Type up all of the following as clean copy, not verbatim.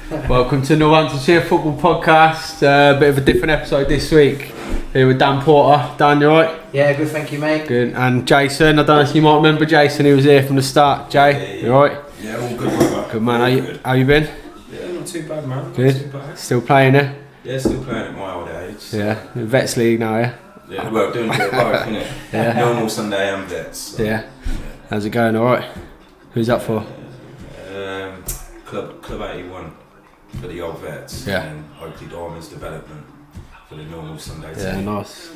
Welcome to Northamptonshire Football Podcast. Bit of a different episode this week. Here with Dan Porter. Dan, you alright? Yeah, good, thank you, mate. Good. And Jason, I don't know if you might remember Jason, he was here from the start. Jay, you alright? Yeah, all good, brother. Good man, how you been? Yeah, not too bad, man. Good. Not too bad. Still playing it? Yeah, still playing at my old age. Yeah, Vets League now, yeah? Yeah, well, doing a bit of both, innit? Yeah. Normal Sunday and Vets. So. Yeah. How's it going, alright? Who's that for? Club 81 for the old Vets. Yeah. And hopefully Diamonds Development for the normal Sunday team. Yeah, nice.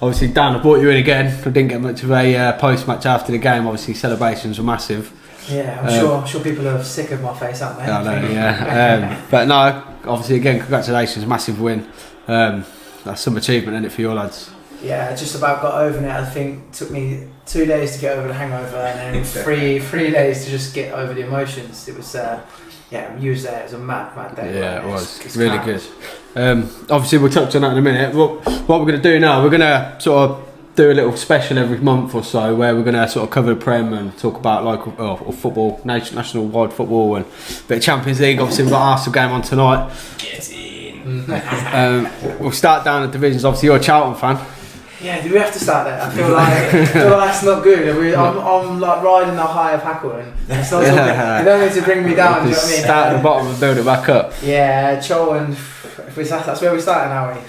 Obviously, Dan, I brought you in again. I didn't get much of a post-match after the game. Obviously, celebrations were massive. Yeah, I'm sure people are sick of my face, aren't they? I know, yeah. But no, obviously, again, congratulations, massive win. That's some achievement, isn't it, for your lads? Yeah, just about got over it. I think it took me 2 days to get over the hangover, and then three days to just get over the emotions. It was, you was there. It was a mad day. Yeah, it was. It's really mad. Good. Obviously, we'll touch on that in a minute. What we're going to do now, we're going to sort of do a little special every month or so where we're going to sort of cover the Prem and talk about local or football, national wide football, and a bit of Champions League. Obviously, we've got Arsenal game on tonight. Get in! We'll start down the divisions. Obviously, you're a Charlton fan. Yeah, do we have to start there? I feel like that's not good. I'm like riding the high of Hackleton. It's not you don't need to bring me down. Do you know what I mean? Start at the bottom and build it back up. Yeah, Charlton. That's where we're starting, are we?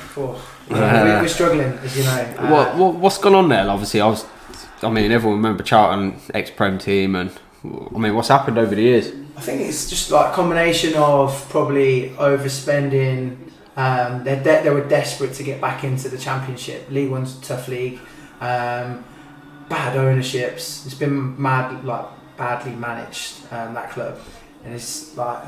We're struggling, as you know. What's gone on there? Obviously, everyone remember Charlton ex-Prem team, and what's happened over the years? I think it's just like a combination of probably overspending. They were desperate to get back into the Championship. League One's a tough league. Bad ownerships. It's been badly managed, that club. And it's like,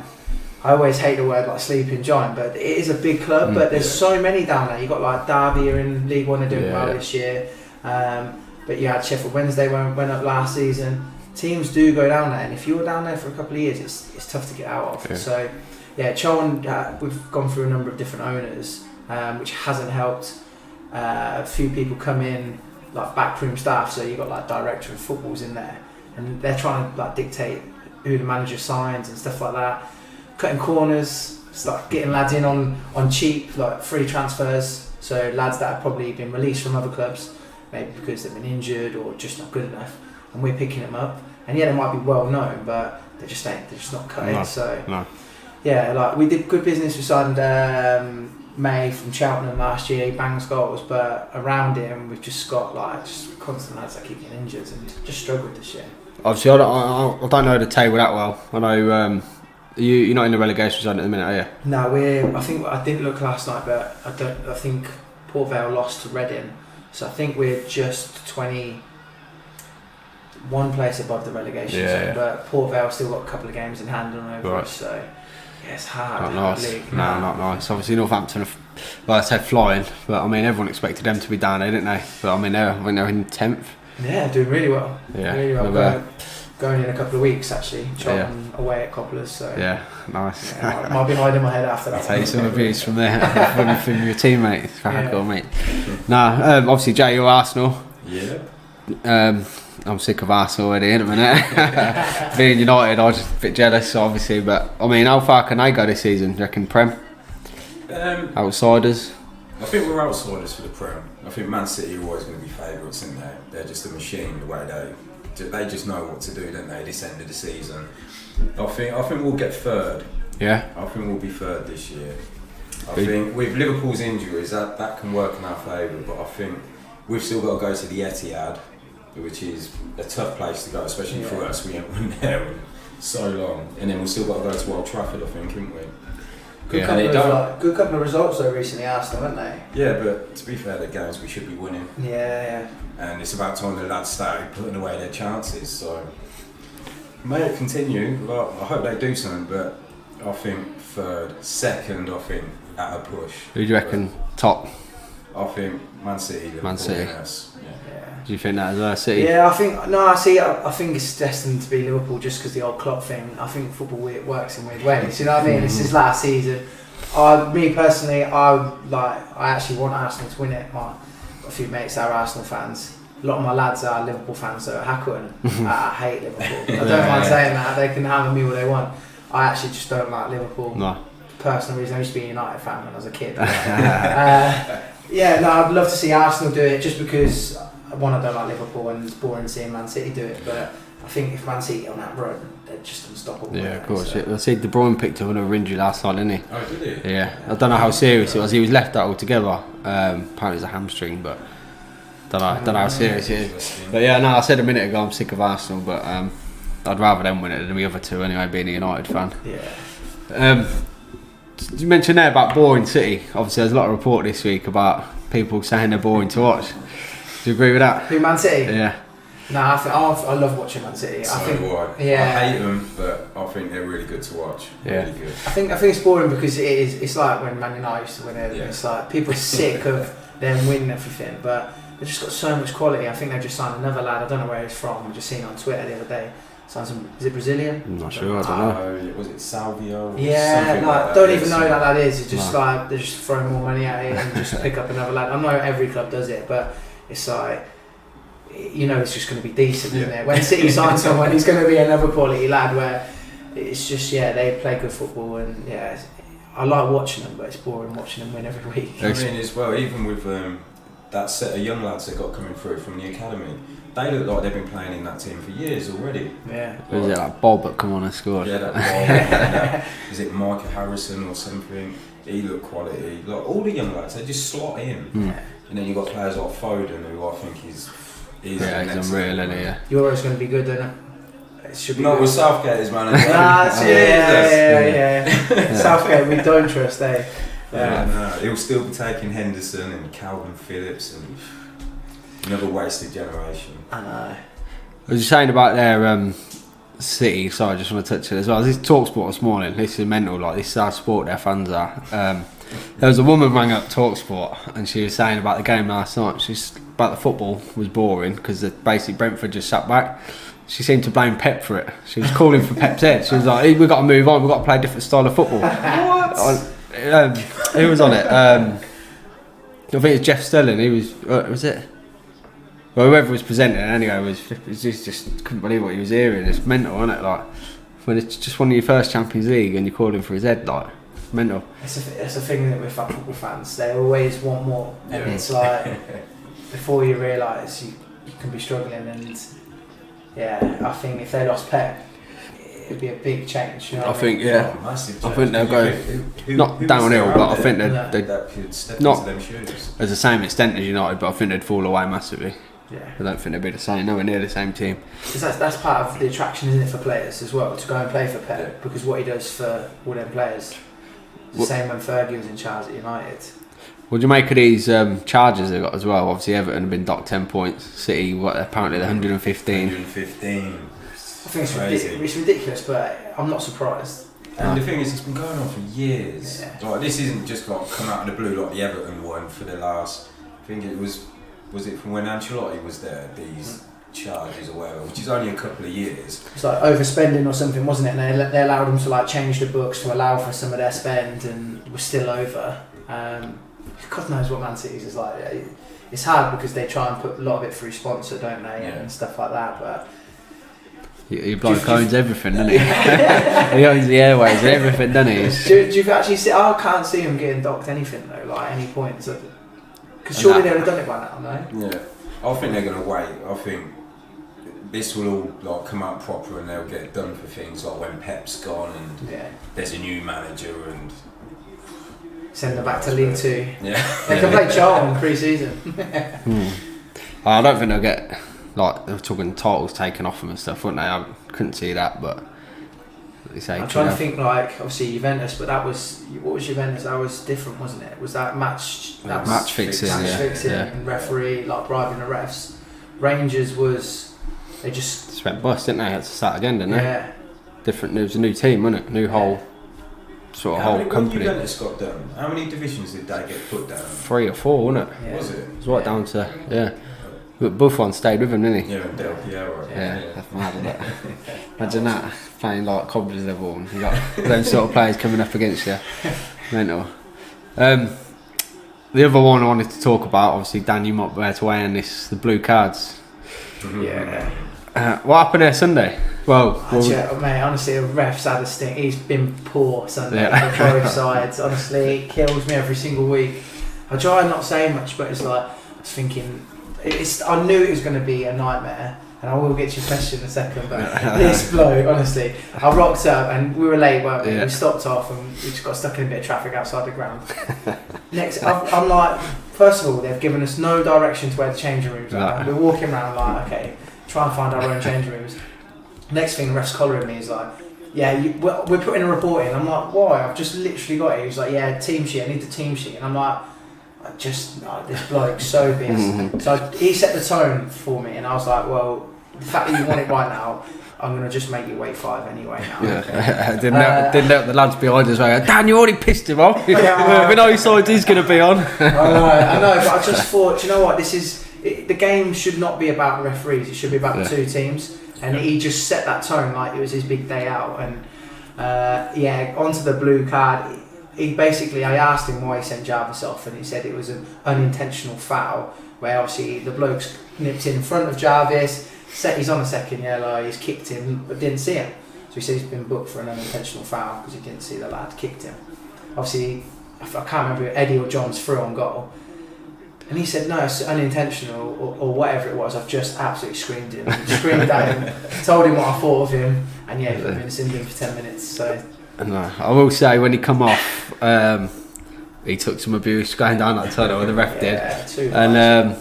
I always hate the word like sleeping giant, but it is a big club. But there's so many down there. You got like Derby are in League One, are doing well this year. But you had Sheffield Wednesday went up last season. Teams do go down there, and if you're down there for a couple of years, it's tough to get out of. Yeah. So. Yeah, Charlton, we've gone through a number of different owners, which hasn't helped. A few people come in, like backroom staff, so you've got like director of footballs in there, and they're trying to like dictate who the manager signs and stuff like that. Cutting corners, start getting lads in on cheap, like free transfers, so lads that have probably been released from other clubs, maybe because they've been injured or just not good enough, and we're picking them up. And yeah, they might be well known, but they're just not cutting. No. Yeah, like we did good business. We signed May from Cheltenham last year. He bangs goals, but around him we've just got just constant lads that keep getting injured and just struggled this year. Obviously, I don't know the table that well. I know you're not in the relegation zone at the minute, are you? No, I didn't look last night, but I think Port Vale lost to Reading, so I think we're just 21 place above the relegation zone. Yeah. But Port Vale still got a couple of games in hand on over us, so. Yeah, it's hard. Not nice. League. No, not nice. Obviously, Northampton, I said flying, but everyone expected them to be down there, didn't they? But they're in 10th. Yeah, doing really well. Yeah, really well. Going in a couple of weeks actually. Charlton away at Cobblers. So yeah, nice. Yeah, might be hiding my head after that. I'll take some abuse from there from your teammates. Mate. Obviously, Jay, you're Arsenal. Yeah. I'm sick of Arsenal already in a minute. Being United, I was just a bit jealous, obviously. But how far can they go this season? Do you reckon Prem? Outsiders? I think we're outsiders for the Prem. I think Man City are always going to be favourites, aren't they? They're just a machine. The way they just know what to do, don't they? This end of the season. I think we'll get third. Yeah. I think we'll be third this year. I think with Liverpool's injuries, that can work in our favour. But I think we've still got to go to the Etihad, which is a tough place to go, especially for us. We haven't been there in so long, and then we've still got to go to Old Trafford, I think, haven't we? Good couple of results though recently, Arsenal, haven't they? Yeah, but to be fair, the games we should be winning. Yeah. And it's about time the lads started putting away their chances. So may it continue. Well, I hope they do something, but I think third, second, I think at a push. Who do you reckon top? I think Man City. Man City. Us. Yeah. Do you think that as City? Yeah, I think it's destined to be Liverpool just because the old Klopp thing. I think football works in weird ways. You know what I mean? It's his last season. Me personally, I actually want Arsenal to win it. I've got a few mates that are Arsenal fans. A lot of my lads are Liverpool fans, so at Hackleton. I hate Liverpool. I don't mind saying that. They can hammer me what they want. I actually just don't like Liverpool. No. Personal reason, I used to be a United fan when I was a kid. Yeah, no, I'd love to see Arsenal do it just because, one, I don't like Liverpool and it's boring seeing Man City do it, but I think if Man City on that run, they're just unstoppable. Yeah, of course. So. I see De Bruyne picked up another injury last night, didn't he? Oh, did he? Yeah. I don't know how serious it was. He was left out altogether. Apparently it's a hamstring, but don't know how serious it is. But yeah, no, I said a minute ago I'm sick of Arsenal, but I'd rather them win it than the other two anyway, being a United fan. Yeah. You mentioned there about boring City. Obviously, there's a lot of report this week about people saying they're boring to watch. Do you agree with that? Who, Man City? Yeah. No, I love watching Man City. So I think, I hate them, but I think they're really good to watch. Yeah. Really good. I think it's boring because it's like when Man United used to win it. Yeah. It's like people are sick of them winning everything, but they've just got so much quality. I think they've just signed another lad. I don't know where he's from. I just seen it on Twitter the other day. Signed some. Is it Brazilian? I'm not sure. I don't know. Was it Salvio? Yeah, Something like that. don't even know that lad is. It's just No. like they're just throwing more money at it and just pick up another lad. I know every club does it, but it's like, you know, it's just going to be decent, isn't it? When City signs someone, he's going to be another quality lad. Where it's just they play good football and I like watching them, but it's boring watching them win every week. I mean, as well, even with that set of young lads that got coming through from the academy, they look like they've been playing in that team for years already. Yeah. Was it like Bob that come on and scored? Yeah, that is it Micah Harrison or something? He looked quality. Like all the young lads, they just slot in. And then you've got players like Foden, who I think is he's unreal, isn't he? Yeah. Euro's going to be good, isn't it? It should be Not good. with Southgate as manager. Yeah. Southgate, we don't trust, eh? No, he'll still be taking Henderson and Calvin Phillips and another wasted generation. I know. I was just saying about their City, sorry, I just want to touch it as well. This is TalkSport this morning. This is mental, like this is how sport their fans are. There was a woman rang up TalkSport and she was saying about the game last night. She's about the football was boring because basically Brentford just sat back. She seemed to blame Pep for it. She was calling for Pep's head. She was like, hey, "We've got to move on. We've got to play a different style of football." What? Who was on it? I think it's Jeff Stelling. He was it? Well, whoever was presenting it anyway was just couldn't believe what he was hearing. It's mental, isn't it? Like when it's just one of your first Champions League and you're calling for his head, like mental. It's a thing that with football fans, they always want more, and it's like before you realise you can be struggling, and I think if they lost Pep, it'd be a big change. You know I think Massive I think they'll go not downhill, but I think they'd that could step not into them shoes. as the same extent as United, but I think they'd fall away massively. Yeah. I don't think they'd be the same, nowhere near the same team. Because that's part of the attraction, isn't it, for players as well, to go and play for Pep, because what he does for all them players. It's the same when Fergie was in charge at United. What do you make of these charges they got as well? Obviously Everton have been docked 10 points. City, apparently they're 115. 115. I think it's ridiculous, but I'm not surprised. And the thing is, it's been going on for years. Yeah. Like this isn't just like come out of the blue like the Everton one for the last. I think it was it from when Ancelotti was there? These charges or whatever, which is only a couple of years. It's like overspending or something, wasn't it? And they allowed them to like change the books to allow for some of their spend, and we're still over. God knows what Man City's is like. It's hard because they try and put a lot of it through sponsor, don't they, and stuff like that. But Your bloke owns everything, doesn't he? He owns the airways and everything, doesn't he? Do you actually see? I can't see him getting docked anything though, like any points. Because surely they would have done it by now, no? Yeah, I think they're going to wait. I think this will all like come out proper and they'll get done for things like when Pep's gone and there's a new manager and send them back to League Two. Yeah, they can play Charlton in pre-season. I don't think they'll get they were talking titles taken off them and stuff, weren't they? I couldn't see that, but I'm trying to think, like obviously Juventus, but what was Juventus? That was different, wasn't it? Was that match? That was match fixing, and referee like bribing the refs. Rangers was they just went bust, didn't they? Had to start again, didn't they? Yeah. Different. It was a new team, wasn't it? New whole whole company. When Juventus got done, how many divisions did they get put down? 3 or 4, wasn't it? Yeah. Was it? It was right down to But Buffon stayed with him, didn't he? Yeah, and Del Piero. Yeah, that's mad, isn't it? Imagine that, playing like Cobblers level and you got them sort of players coming up against you. Mental. The other one I wanted to talk about, obviously Dan, you might be able to weigh in this, the blue cards. Yeah. What happened there Sunday? Well, mate, honestly, the ref's had a stink. He's been poor Sunday Yeah. for both sides. Honestly, it kills me every single week. I try not to say much, but it's like, I was thinking, I knew it was going to be a nightmare. And I will get to your question in a second, but this bloke, honestly, I rocked up and we were late, weren't we? Yeah. We stopped off and we just got stuck in a bit of traffic outside the ground. Next, I'm like, first of all, they've given us no direction to where the changing rooms are. No. We're walking around like, okay, try and find our own changing rooms. Next thing, the ref's collaring me. He's like, yeah, we're putting a report in. I'm like, why? I've just literally got it. He's like, yeah, team sheet. I need the team sheet. And I'm like, this bloke's so busy. So he set the tone for me, and I was like, well, the fact that you want it right now, I'm going to just make you wait 5 anyway now. Yeah. Okay. didn't let the lads behind us go, Dan, you already pissed him off. We know whose side he's going to be on. I know, but I just thought, do you know what, the game should not be about the referees, it should be about the two teams. And he just set that tone like it was his big day out. And onto the blue card. I asked him why he sent Jarvis off, and he said it was an unintentional foul where obviously the bloke's nipped in front of Jarvis, he's on a second yellow, he's kicked him but didn't see him. So he said he's been booked for an unintentional foul because he didn't see the lad kicked him. Obviously, I can't remember if Eddie or John's through on goal. And he said, no, it's unintentional or whatever it was. I've just absolutely screamed at him, told him what I thought of him, and he put me in the sin bin for 10 minutes. So. No, I will say when he come off, he took some abuse going down that tunnel, and the ref did. And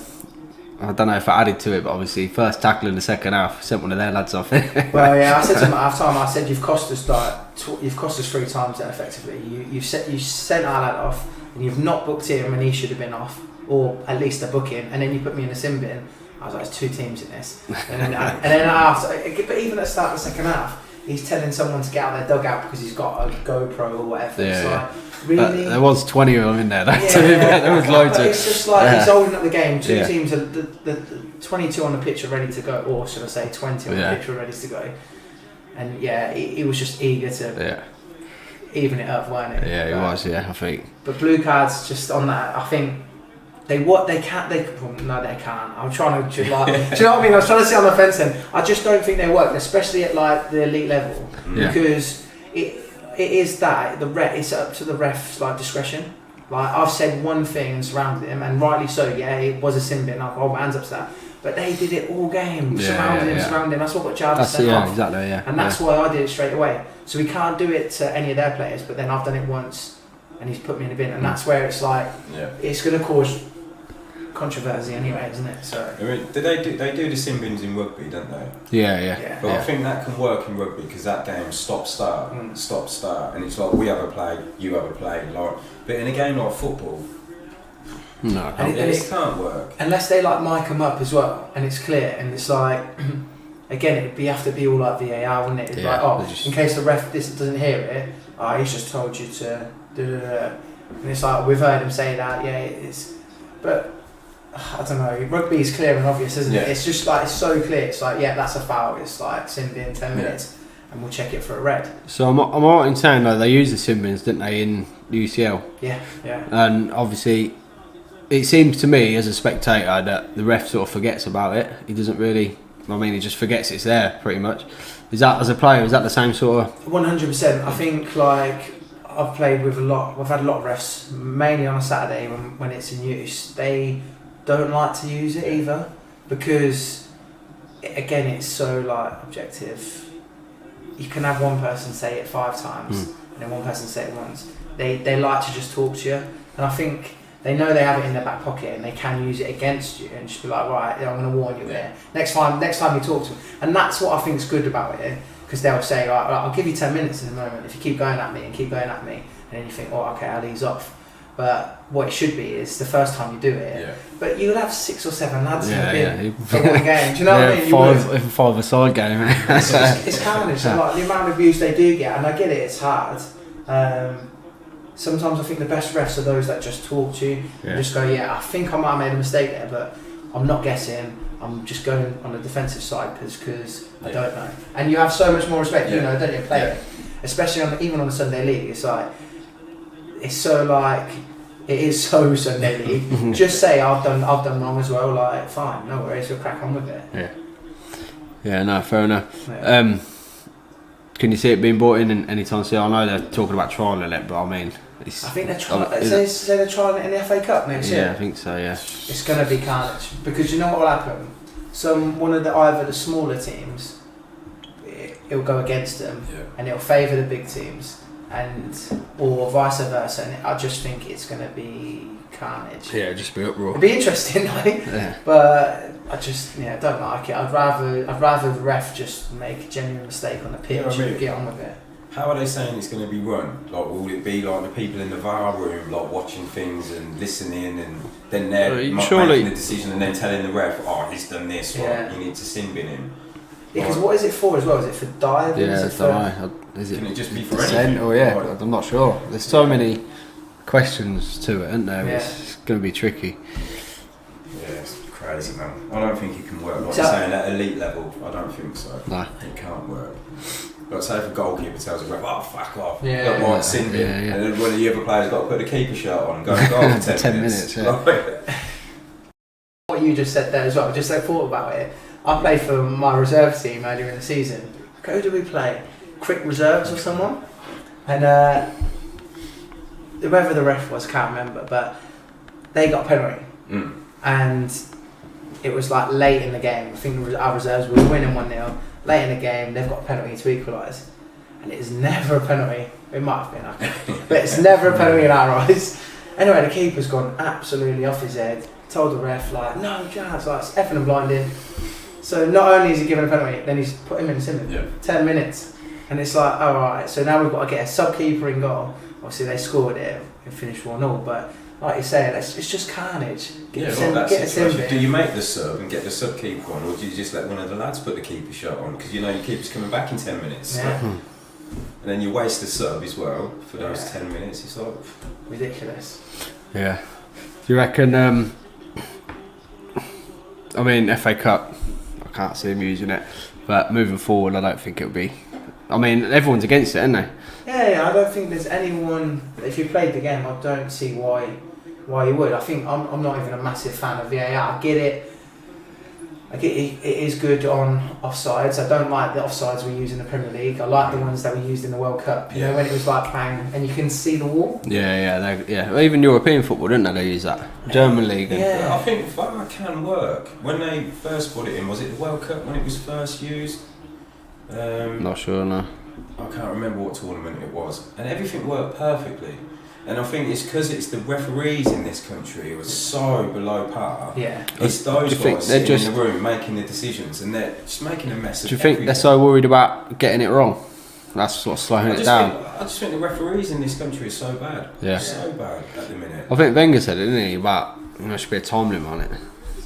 I don't know if I added to it, but obviously first tackle in the second half sent one of their lads off. Well, yeah, I said to him at half time, I said you've cost us 3 times then effectively. You sent our lad off, and you've not booked him, and he should have been off, or at least a booking, and then you put me in a sin bin. I was like, there's 2 teams in this, and then after, but even at the start of the second half, he's telling someone to get out their dugout because he's got a GoPro or whatever. Yeah, it's like, really? There was 20 of them in there. There was loads of. It's just like he's holding up the game. 2 teams, are the 22 on the pitch are ready to go, or should I say 20 on the pitch are ready to go. And he was just eager to even it up, weren't he? Yeah, he was. Yeah, I think. But blue cards just on that. I think they can't. No, they can't. I'm trying to do you know what I mean? I was trying to sit on the fence then. I just don't think they work, especially at like the elite level, because it is that it's up to the ref's like discretion. Like I've said one thing and surrounded him, and rightly so. Yeah, it was a sin bin. I'll hold my hands up to that. But they did it all game, surrounding him. That's what got Jarvis sent off. Exactly. Yeah, and that's why I did it straight away. So we can't do it to any of their players. But then I've done it once, and he's put me in the bin, and that's where it's like it's going to cause controversy anyway, isn't it? So I mean, they do the sin bins in rugby, don't they? Yeah. But I think that can work in rugby because that game stop start, and it's like we have a play, you have a play, like. But in a game like football, no, it can't work unless they like mic them up as well, and it's clear, and it's like again, it'd have to be all like VAR, wouldn't it? It's like in case the ref doesn't hear it, he's just told you to and it's like we've heard him say that, but. I don't know, rugby is clear and obvious, isn't it? It's just like, it's so clear, it's like, that's a foul, it's like sin bin 10 minutes and we'll check it for a red. So I'm right in saying though, they used the sin bins, didn't they, in UCL? Yeah. And obviously, it seems to me as a spectator that the ref sort of forgets about it. He doesn't really, he just forgets it's there pretty much. Is that, as a player, is that the same sort of? 100%. I think like, I've had a lot of refs, mainly on a Saturday when it's in use. They don't like to use it either because again it's so like objective. You can have one person say it 5 times and then one person say it once. They like to just talk to you, and I think they know they have it in their back pocket and they can use it against you and just be like, right, I'm going to warn you here. Next time you talk to them, and that's what I think is good about it, because they'll say, right, I'll give you 10 minutes in a moment if you keep going at me, and then you think, okay, I'll ease off. But what it should be is the first time you do it, but you'll have 6 or 7 lads in the bin for one game. Do you know what I mean? 5 aside game. It's carnage. So like the amount of abuse they do get, and I get it, it's hard. Sometimes I think the best refs are those that just talk to you and just go, I think I might have made a mistake there, but I'm not guessing. I'm just going on the defensive side because I don't know. And you have so much more respect, you know, don't you, player? Especially even on the Sunday League, it's like. It's so like it is so Sunday League. Just say I've done wrong as well. Like fine, no worries, we'll crack on with it. Yeah, no, fair enough. Can you see it being brought in anytime soon? I know they're talking about trialling it, but I mean, I think they're trying. They're trying it in the FA Cup next year. Yeah, I think so. Yeah. It's going to be carnage because you know what will happen. Either the smaller teams, it'll go against them, and it'll favour the big teams, or vice versa. And I just think it's going to be carnage. Yeah, just be uproar. It'd be interesting, but I just don't like it. I'd rather the ref just make a genuine mistake on the pitch and get on with it. How are they saying it's going to be run? Like, will it be like the people in the VAR room, like watching things and listening, and then they're making the decision and then telling the ref, "Oh, he's done this. Right, you need to sin bin him." Yeah, because what is it for as well? Is it for diving? Yeah, Can it just be for anything? Or I'm not sure. There's so many questions to it, isn't there? It's going to be tricky. Yeah, it's crazy, man. I don't think it can work. Like you're saying, at elite level, I don't think so. No. It can't work. Like, say if a goalkeeper tells a ref, "Oh, fuck off," sin bin, and then one of the other players got to put a keeper shirt on and go to goal for 10 minutes. What you just said there as well, just thought about it. I played for my reserve team earlier in the season. Who did we play? Quick Reserves or someone? And whoever the ref was, can't remember, but they got a penalty. And it was like late in the game. I think our reserves were winning 1-0. Late in the game, they've got a penalty to equalise. And it is never a penalty. It might have been, okay. But it's never a penalty in our eyes. Anyway, the keeper's gone absolutely off his head. Told the ref, like, no, Jazz, like, it's effing and blinding. So not only is he given a penalty, then he's put him in the sim. 10 minutes. And it's like, oh, alright, so now we've got to get a sub-keeper in goal. Obviously, they scored it and finished 1-1, but like you say, it's just carnage. Get a sim. Do you make the sub and get the sub-keeper on, or do you just let one of the lads put the keeper shirt on? Because you know your keeper's coming back in 10 minutes. Yeah. And then you waste the sub as well for those 10 minutes. It's like ridiculous. Yeah. Do you reckon, I mean, FA Cup, I can't see them using it, but moving forward, I don't think it'll be. I mean, everyone's against it, aren't they? Yeah, I don't think there's anyone. If you played the game, I don't see why you would. I think I'm not even a massive fan of VAR. I get it. It is good on offsides. I don't like the offsides we use in the Premier League. I like the ones that we used in the World Cup. You know, when it was like bang and you can see the wall. Yeah. Well, even European football, didn't they use that? German league. I think VAR can work. When they first put it in, was it the World Cup when it was first used? Not sure, no. I can't remember what tournament it was, and everything worked perfectly. And I think it's because it's the referees in this country who are so below par. Yeah. It's those guys sitting in the room making the decisions, and they're just making a mess of everything. Do you think they're so worried about getting it wrong? That's what's slowing it down. I just think the referees in this country are so bad. Yeah. So bad at the minute. I think Wenger said it, didn't he? About there should be a time limit on it.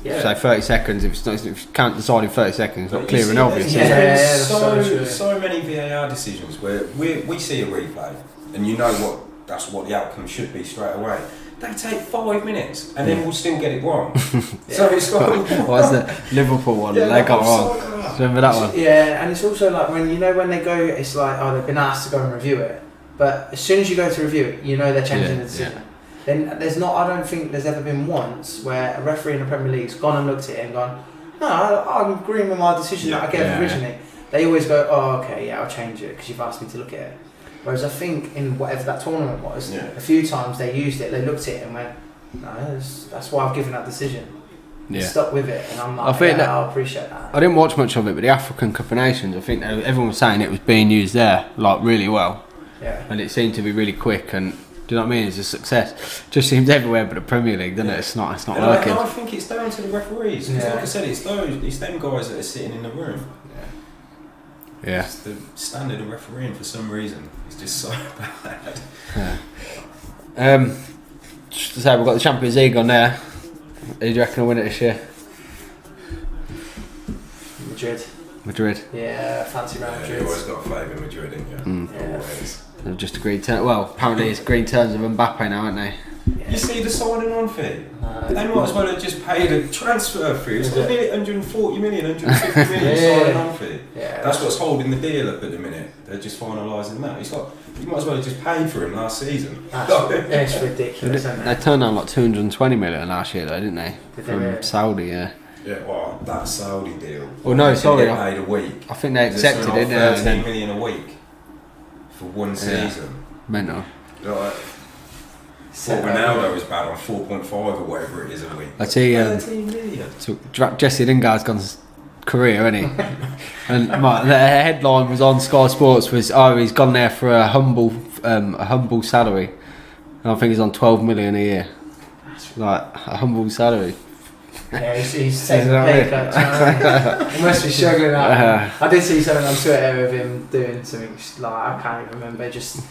Yeah. So 30 seconds, if you can't decide in 30 seconds, it's not clear and obvious. There's so many VAR decisions where we see a replay and you know that's what the outcome should be straight away. They take 5 minutes and then we'll still get it wrong. So it's like... What's the Liverpool one? They got wrong. Remember that one? Yeah, and it's also like when they go, it's like, oh, they've been asked to go and review it. But as soon as you go to review it, you know they're changing the decision. Yeah. Then I don't think there's ever been once where a referee in the Premier League's gone and looked at it and gone, no, I'm agreeing with my decision that I gave originally. They always go, oh, okay, yeah, I'll change it because you've asked me to look at it. Whereas I think in whatever that tournament was, a few times they used it, they looked at it and went, no, that's why I've given that decision. Yeah. Stuck with it, and I'm like, I appreciate that. I didn't watch much of it, but the African Cup of Nations, I think everyone was saying it was being used there, like, really well. Yeah. And it seemed to be really quick and... Do you know what I mean? It's a success. Just seems everywhere but the Premier League, doesn't it? It's not working. I think it's down to the referees. Like I said, it's them guys that are sitting in the room. Yeah. It's the standard of refereeing for some reason. It's just so bad. Yeah. Just to say, we've got the Champions League on there. Who do you reckon will win it this year? Madrid. Yeah, fancy Real Madrid. You always got a favour in Madrid, ain't you? Yeah. They've just agreed terms. Well, apparently it's agreed terms of Mbappe now, aren't they? You see the signing on fee? They might as well have just paid a transfer fee. It's nearly 140 million, 150 million signing on fee. Yeah, that's what's holding the deal up at the minute. They're just finalising that. It's like, you might as well have just paid for him last season. It's ridiculous, isn't it? They turned down like 220 million last year though, didn't they? From Saudi, yeah. Yeah, well, that Saudi deal. Well, no, sorry. Get paid a week. I think they accepted it. 13 million a week for one season. Mental. Like, what Ronaldo is bad on 4.5 or whatever it is a week. I tell you, 13 million. so Jesse Lingard's gone career, hasn't he? And the headline was on Sky Sports was, he's gone there for a humble salary, and I think he's on 12 million a year. Like a humble salary. Yeah, he's taking a pay cut. He must be struggling out. I did see something on Twitter of him doing something like I can't even remember. Just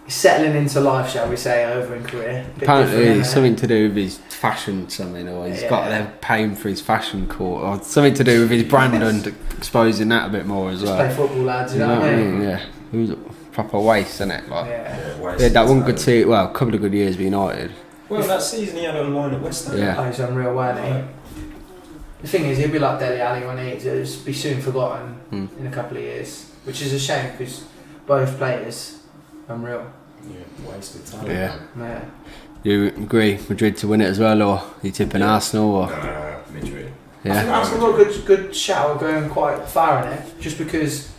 settling into life, shall we say, over in career. Apparently, it's something to do with his fashion, something, or he's got them paying for his fashion court, or something to do with his brand and exposing that a bit more as well. Play football, lads. You know what I mean? Yeah, it was a proper waste, isn't it? Like, Yeah, that one good season. Well, a couple of good years with United. Well, that season he had on loan at West Ham. Yeah. Oh, he's unreal, wasn't he? The thing is, he'll be like Dele Alli when he'll just be soon forgotten in a couple of years, which is a shame because both players, unreal. Yeah, wasted time. Yeah. Yeah. You agree Madrid to win it as well, or are you tipping Arsenal? Or? Madrid. I think Arsenal got a good shout going quite far in it, just because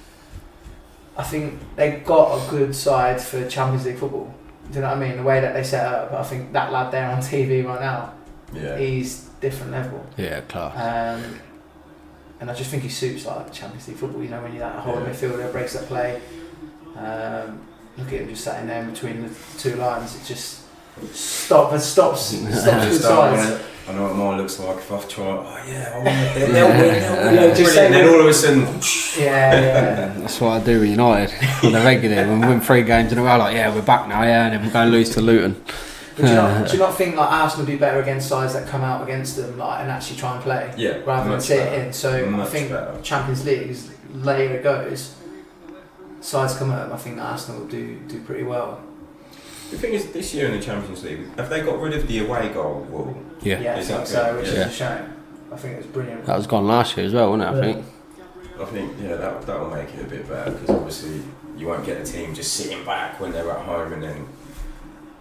I think they got a good side for Champions League football. Do you know what I mean? The way that they set up, I think that lad there on TV right now, he's different level. Yeah, class. And I just think he suits like Champions League football. You know, when you're that whole midfielder, breaks that play. Look at him just sat in there in between the two lines. It just stops good sides. I know what mine looks like if I've tried. Oh yeah, I want it. They'll win. Just And then all of a sudden, yeah. That's what I do with United on the regular. When we win 3 games in a row, like we're back now, and then we're going to lose to Luton. But do you not think like Arsenal would be better against sides that come out against them like and actually try and play? Yeah, rather than sit in. So I think better. Champions League, later it goes, sides come up. I think Arsenal will do pretty well. The thing is, this year in the Champions League, have they got rid of the away goal rule? Yeah. Yeah, I think so, which is a shame. I think it was brilliant. That was gone last year as well, wasn't it? I think. That will make it a bit better because obviously you won't get a team just sitting back when they're at home and then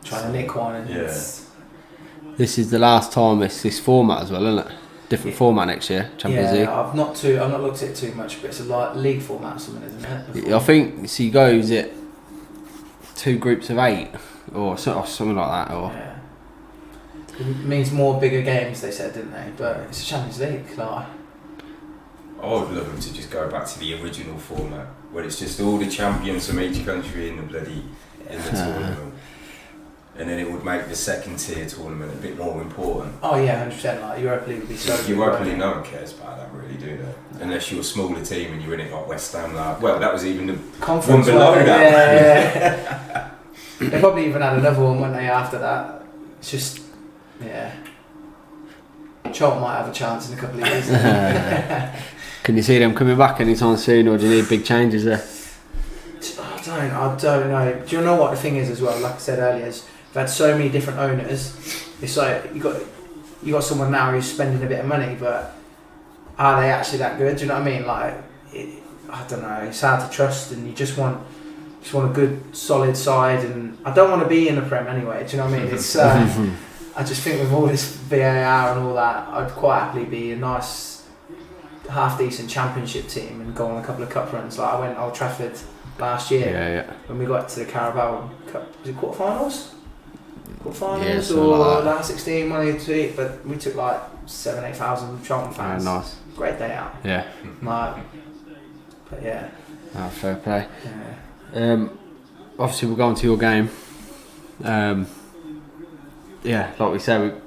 trying to nick one. And This is the last time it's this format as well, isn't it? Different format next year, Champions League. I've not looked at it too much, but it's a league format or something, isn't it? I think so. You go, is it 2 groups of 8 or something like that? Or it means more bigger games, they said, didn't they? But it's a Champions League. Like, I would love them to just go back to the original format where it's just all the champions from each country in the tournament. And then it would make the second tier tournament a bit more important. Oh yeah, 100%. Like Europa League would be so. Europa League, no one cares about that, really, do they? Unless you're a smaller team and you're in it like West Ham. Well, that was even the conference one below that. Yeah. They probably even had another one, wouldn't they? After that, it's just Charlton might have a chance in a couple of years. Can you see them coming back anytime soon, or do you need big changes there? I don't know. Do you know what the thing is as well? Like I said earlier, is we've had so many different owners. It's like you got someone now who's spending a bit of money, but are they actually that good? Do you know what I mean? Like, I don't know. It's hard to trust, and you just want a good, solid side. And I don't want to be in the Prem anyway. Do you know what I mean? It's I just think with all this VAR and all that, I'd quite happily be a nice, half decent Championship team and go on a couple of cup runs. Like I went Old Trafford last year when we got to the Carabao Cup. Was it quarterfinals? Or last 16, one of the 2, but we took like 7,000-8,000 Charlton fans. Nice. Great day out. Yeah. But yeah. Fair play. Yeah. Obviously, we'll go on to your game. Like we said,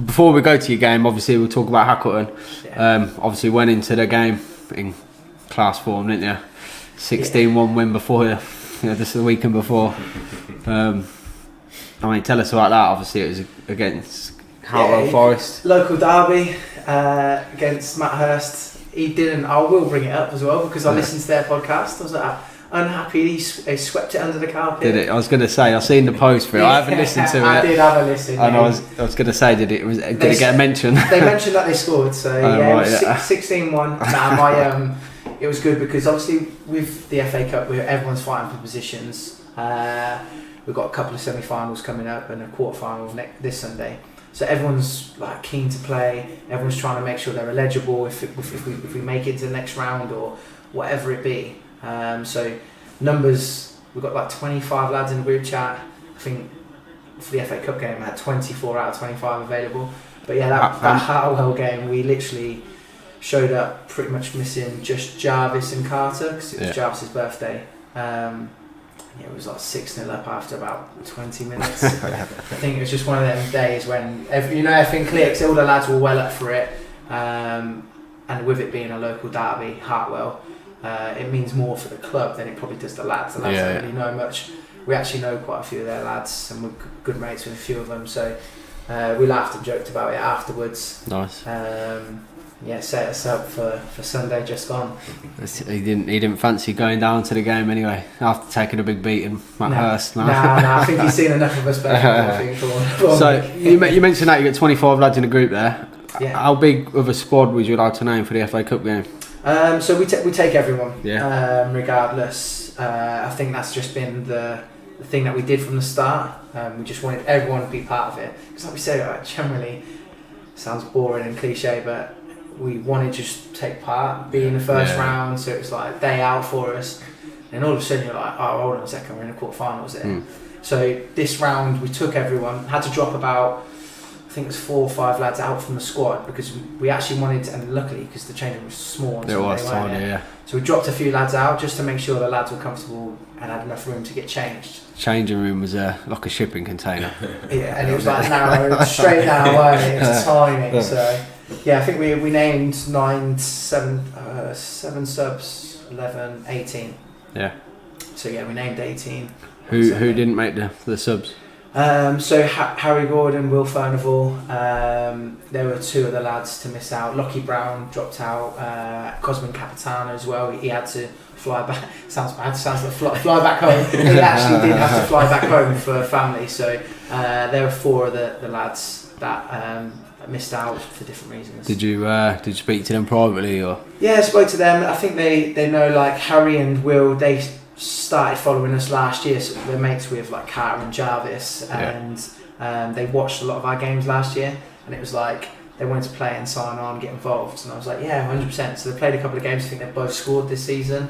before we go to your game, obviously we'll talk about Hackleton. Yeah. Obviously went into the game in class form, didn't you? 16-1 win before just the weekend before. Tell us about that. Obviously it was against Hackleton Forest. Local derby against Matt Hurst. I will bring it up as well because I listened to their podcast. I was like, unhappy they swept it under the carpet. Did it? I was going to say, I've seen the post for it. I haven't listened to it. I did have a listen. And I was going to say, did it get a mention? They mentioned that they scored, so it was 16-1. It was good because obviously with the FA Cup, everyone's fighting for positions. We've got a couple of semi-finals coming up and a quarter-final this Sunday. So everyone's like keen to play. Everyone's trying to make sure they're eligible if we make it to the next round or whatever it be. So numbers, we've got like 25 lads in the group chat. I think for the FA Cup game I had 24 out of 25 available. But yeah, that Hartwell game, we literally showed up pretty much missing just Jarvis and Carter because it was Jarvis's birthday. It was like 6-0 up after about 20 minutes. I think it was just one of them days when everything clicks, all the lads were well up for it, and with it being a local derby, Hartwell, it means more for the club than it probably does the lads. The lads don't really know much. We actually know quite a few of their lads, and we're good mates with a few of them, so we laughed and joked about it afterwards. Nice. Set us up for Sunday just gone. He didn't fancy going down to the game anyway after taking a big beating at Hurst. No, I think he's seen enough of us better. So you mentioned that you got 25 lads in the group there. Yeah. How big of a squad was you allowed to name for the FA Cup game? So we take everyone, regardless. I think that's just been the thing that we did from the start. We just wanted everyone to be part of it because, like we said, generally sounds boring and cliche, but we wanted to just take part, be in the first round, so it was like a day out for us. And all of a sudden you're like, oh, hold on a second, we're in the quarterfinals there. So this round we took everyone, had to drop about, I think it was 4 or 5 lads out from the squad because we actually wanted, and luckily because the change room was small, it was tiny, so we dropped a few lads out just to make sure the lads were comfortable and had enough room to get changed. Changing room was like a shipping container. Yeah, and it was like narrow, straight down, weren't it? It was tiny, so. Yeah, I think we named 7 subs, 11, 18. Yeah. So yeah, we named 18. Who didn't make the subs? So Harry Gordon, Will Furnival, there were 2 of the lads to miss out. Lockie Brown dropped out. Cosmin Capitano as well. He had to fly back. Sounds bad. Sounds like fly back home. He actually did have to fly back home for family. So there were 4 of the lads that missed out for different reasons. Did you speak to them privately or? Yeah, I spoke to them. I think they know, like Harry and Will, they started following us last year, so they're mates with like Carter and Jarvis, and they watched a lot of our games last year, and it was like they wanted to play and sign on, get involved, and I was like, yeah, 100%. So they played a couple of games. I think they've both scored this season.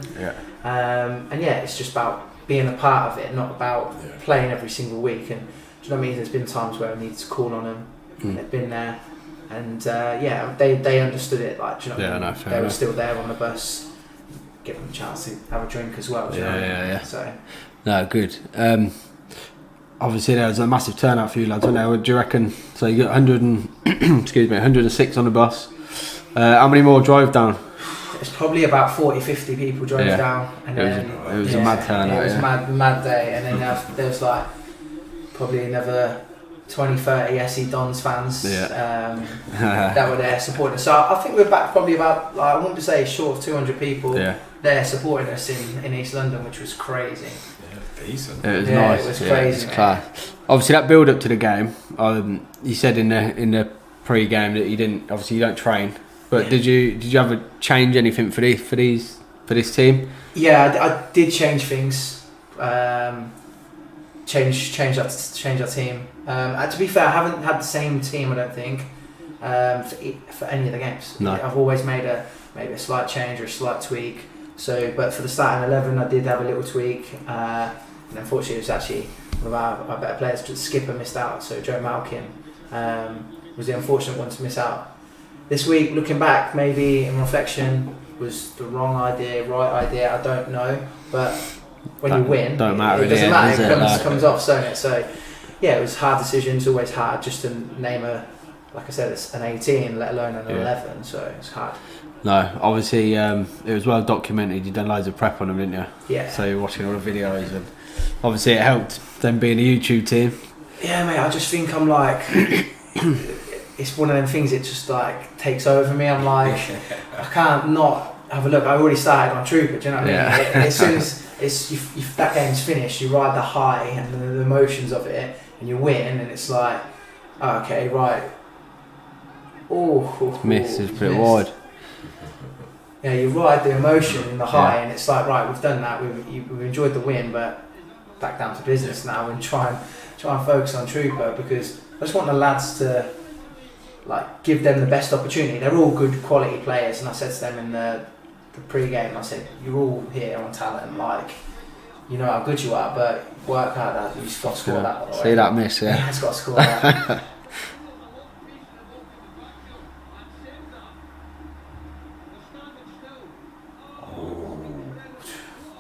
And it's just about being a part of it, not about playing every single week. And do you know what I mean? There's been times where I needed to call on them. They've been there, and they understood it. Like, do you know what I mean? They were still there on the bus. Give them a chance to have a drink as well. Do you know what I mean? So no, good. Obviously there was a massive turnout for you lads, wasn't there? Do you reckon? So you got 106 on the bus. How many more drove down? It's probably about 40-50 people drove down, and it was a mad turnout. It was a mad day, and then there was like probably another 20-30 SE Dons fans that were there supporting us. So I think we're back probably about, like, I wouldn't say short of 200 people there supporting us in East London, which was crazy. Decent. It was nice. It was crazy. It was class. Obviously, that build up to the game. You said in the pre-game that you don't train, but did you ever change anything for this team? Yeah, I did change things. Change our team. To be fair, I haven't had the same team, I don't think, for any of the games. No. I've always made maybe a slight change or a slight tweak. So, but for the starting 11, I did have a little tweak, and unfortunately, it was actually one of our better players. Skipper missed out, so Joe Malkin was the unfortunate one to miss out. This week, looking back, maybe in reflection, was the wrong idea, right idea. I don't know, but when you win, it doesn't matter. It comes off, doesn't it? So, yeah, it was a hard decision. It's always hard just to name like I said, it's an 18, let alone an 11. So it's hard. No, obviously it was well documented. You've done loads of prep on them, didn't you? Yeah. So you're watching all the videos, and obviously it helped them being a YouTube team. Yeah, mate. I just think I'm like, it's one of them things. It just like takes over me. I'm like, I can't not have a look. I already started on Trooper. Do you know what I mean? As soon as if that game's finished, you ride the high and the emotions of it, and you win, and it's like, oh, okay, right. Miss is pretty wide. Yeah, you ride the emotion and the high, and it's like, right, we've done that. We've enjoyed the win, but back down to business now and try and focus on Trooper, because just want the lads to like give them the best opportunity. They're all good quality players, and I said to them in the pre-game, I said, you're all here on talent, like, you know how good you are, but work hard. You've got to score that, by the way. See that miss, yeah. He's got to score that.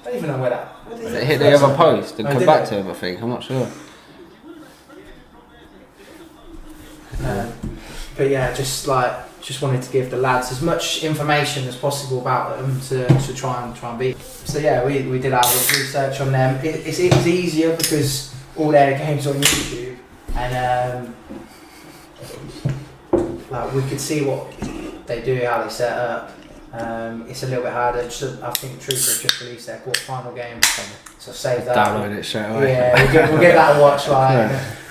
I don't even know where that... It hit the other post and come back to him, I think. I'm not sure. But yeah, just wanted to give the lads as much information as possible about them to try and beat. So yeah, we did our research on them. It was easier because all their games on YouTube, and like we could see what they do, how they set up. It's a little bit harder. I think Trooper just released their quarter-final game, so save that. Download it straight away. Yeah, we'll get that a watch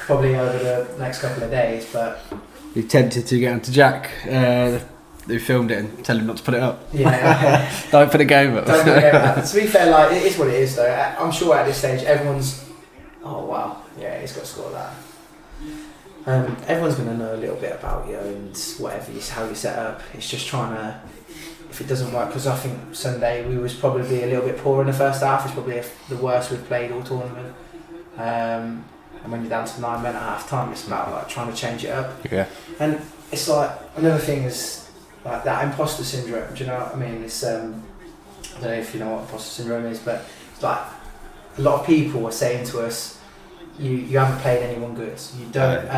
probably over the next couple of days, but. You tempted to get onto Jack, who filmed it, and tell him not to put it up. Yeah. Don't put the game up. Don't put the game up. To be fair, like, it is what it is though. I'm sure at this stage everyone's, oh wow, yeah, he's got to score that. Everyone's going to know a little bit about you and whatever how you set up. It's just trying to, if it doesn't work, because I think Sunday we was probably a little bit poor in the first half. It's probably the worst we've played all tournament. And when you're down to 9 men at half time, it's about like trying to change it up. Yeah. And it's like another thing is like that imposter syndrome. Do you know what I mean? It's I don't know if you know what imposter syndrome is, but it's like a lot of people are saying to us, you haven't played anyone good. You don't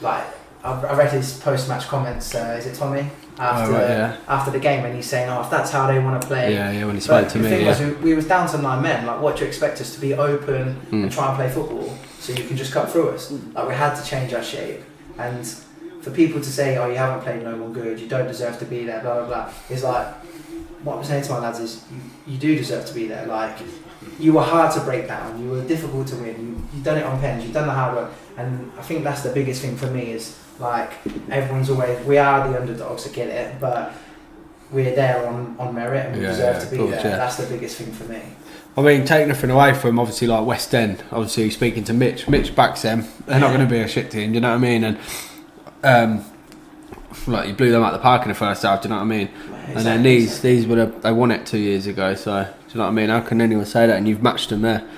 like. I read his post-match comments. Is it Tommy? After the game, and he's saying, "Oh, if that's how they want to play." Yeah, when he spoke to me. The thing was, we was down to 9 men. Like, what do you expect us to be open and try and play football so you can just cut through us? Like, we had to change our shape. And for people to say, "Oh, you haven't played no one good. You don't deserve to be there," blah blah blah, is like what I'm saying to my lads is, you do deserve to be there. Like, you were hard to break down. You were difficult to win. You've done it on pens. You've done the hard work. And I think that's the biggest thing for me is. Like, everyone's always, we are the underdogs, I get it, but we're there on merit and we deserve to be there. Yeah. That's the biggest thing for me. I mean, take nothing away from obviously like West End, obviously speaking to Mitch backs them. They're not going to be a shit team, do you know what I mean? And like, you blew them out the park in the first half, do you know what I mean? Exactly. And then these they won it 2 years ago, so do you know what I mean? How can anyone say that? And you've matched them there.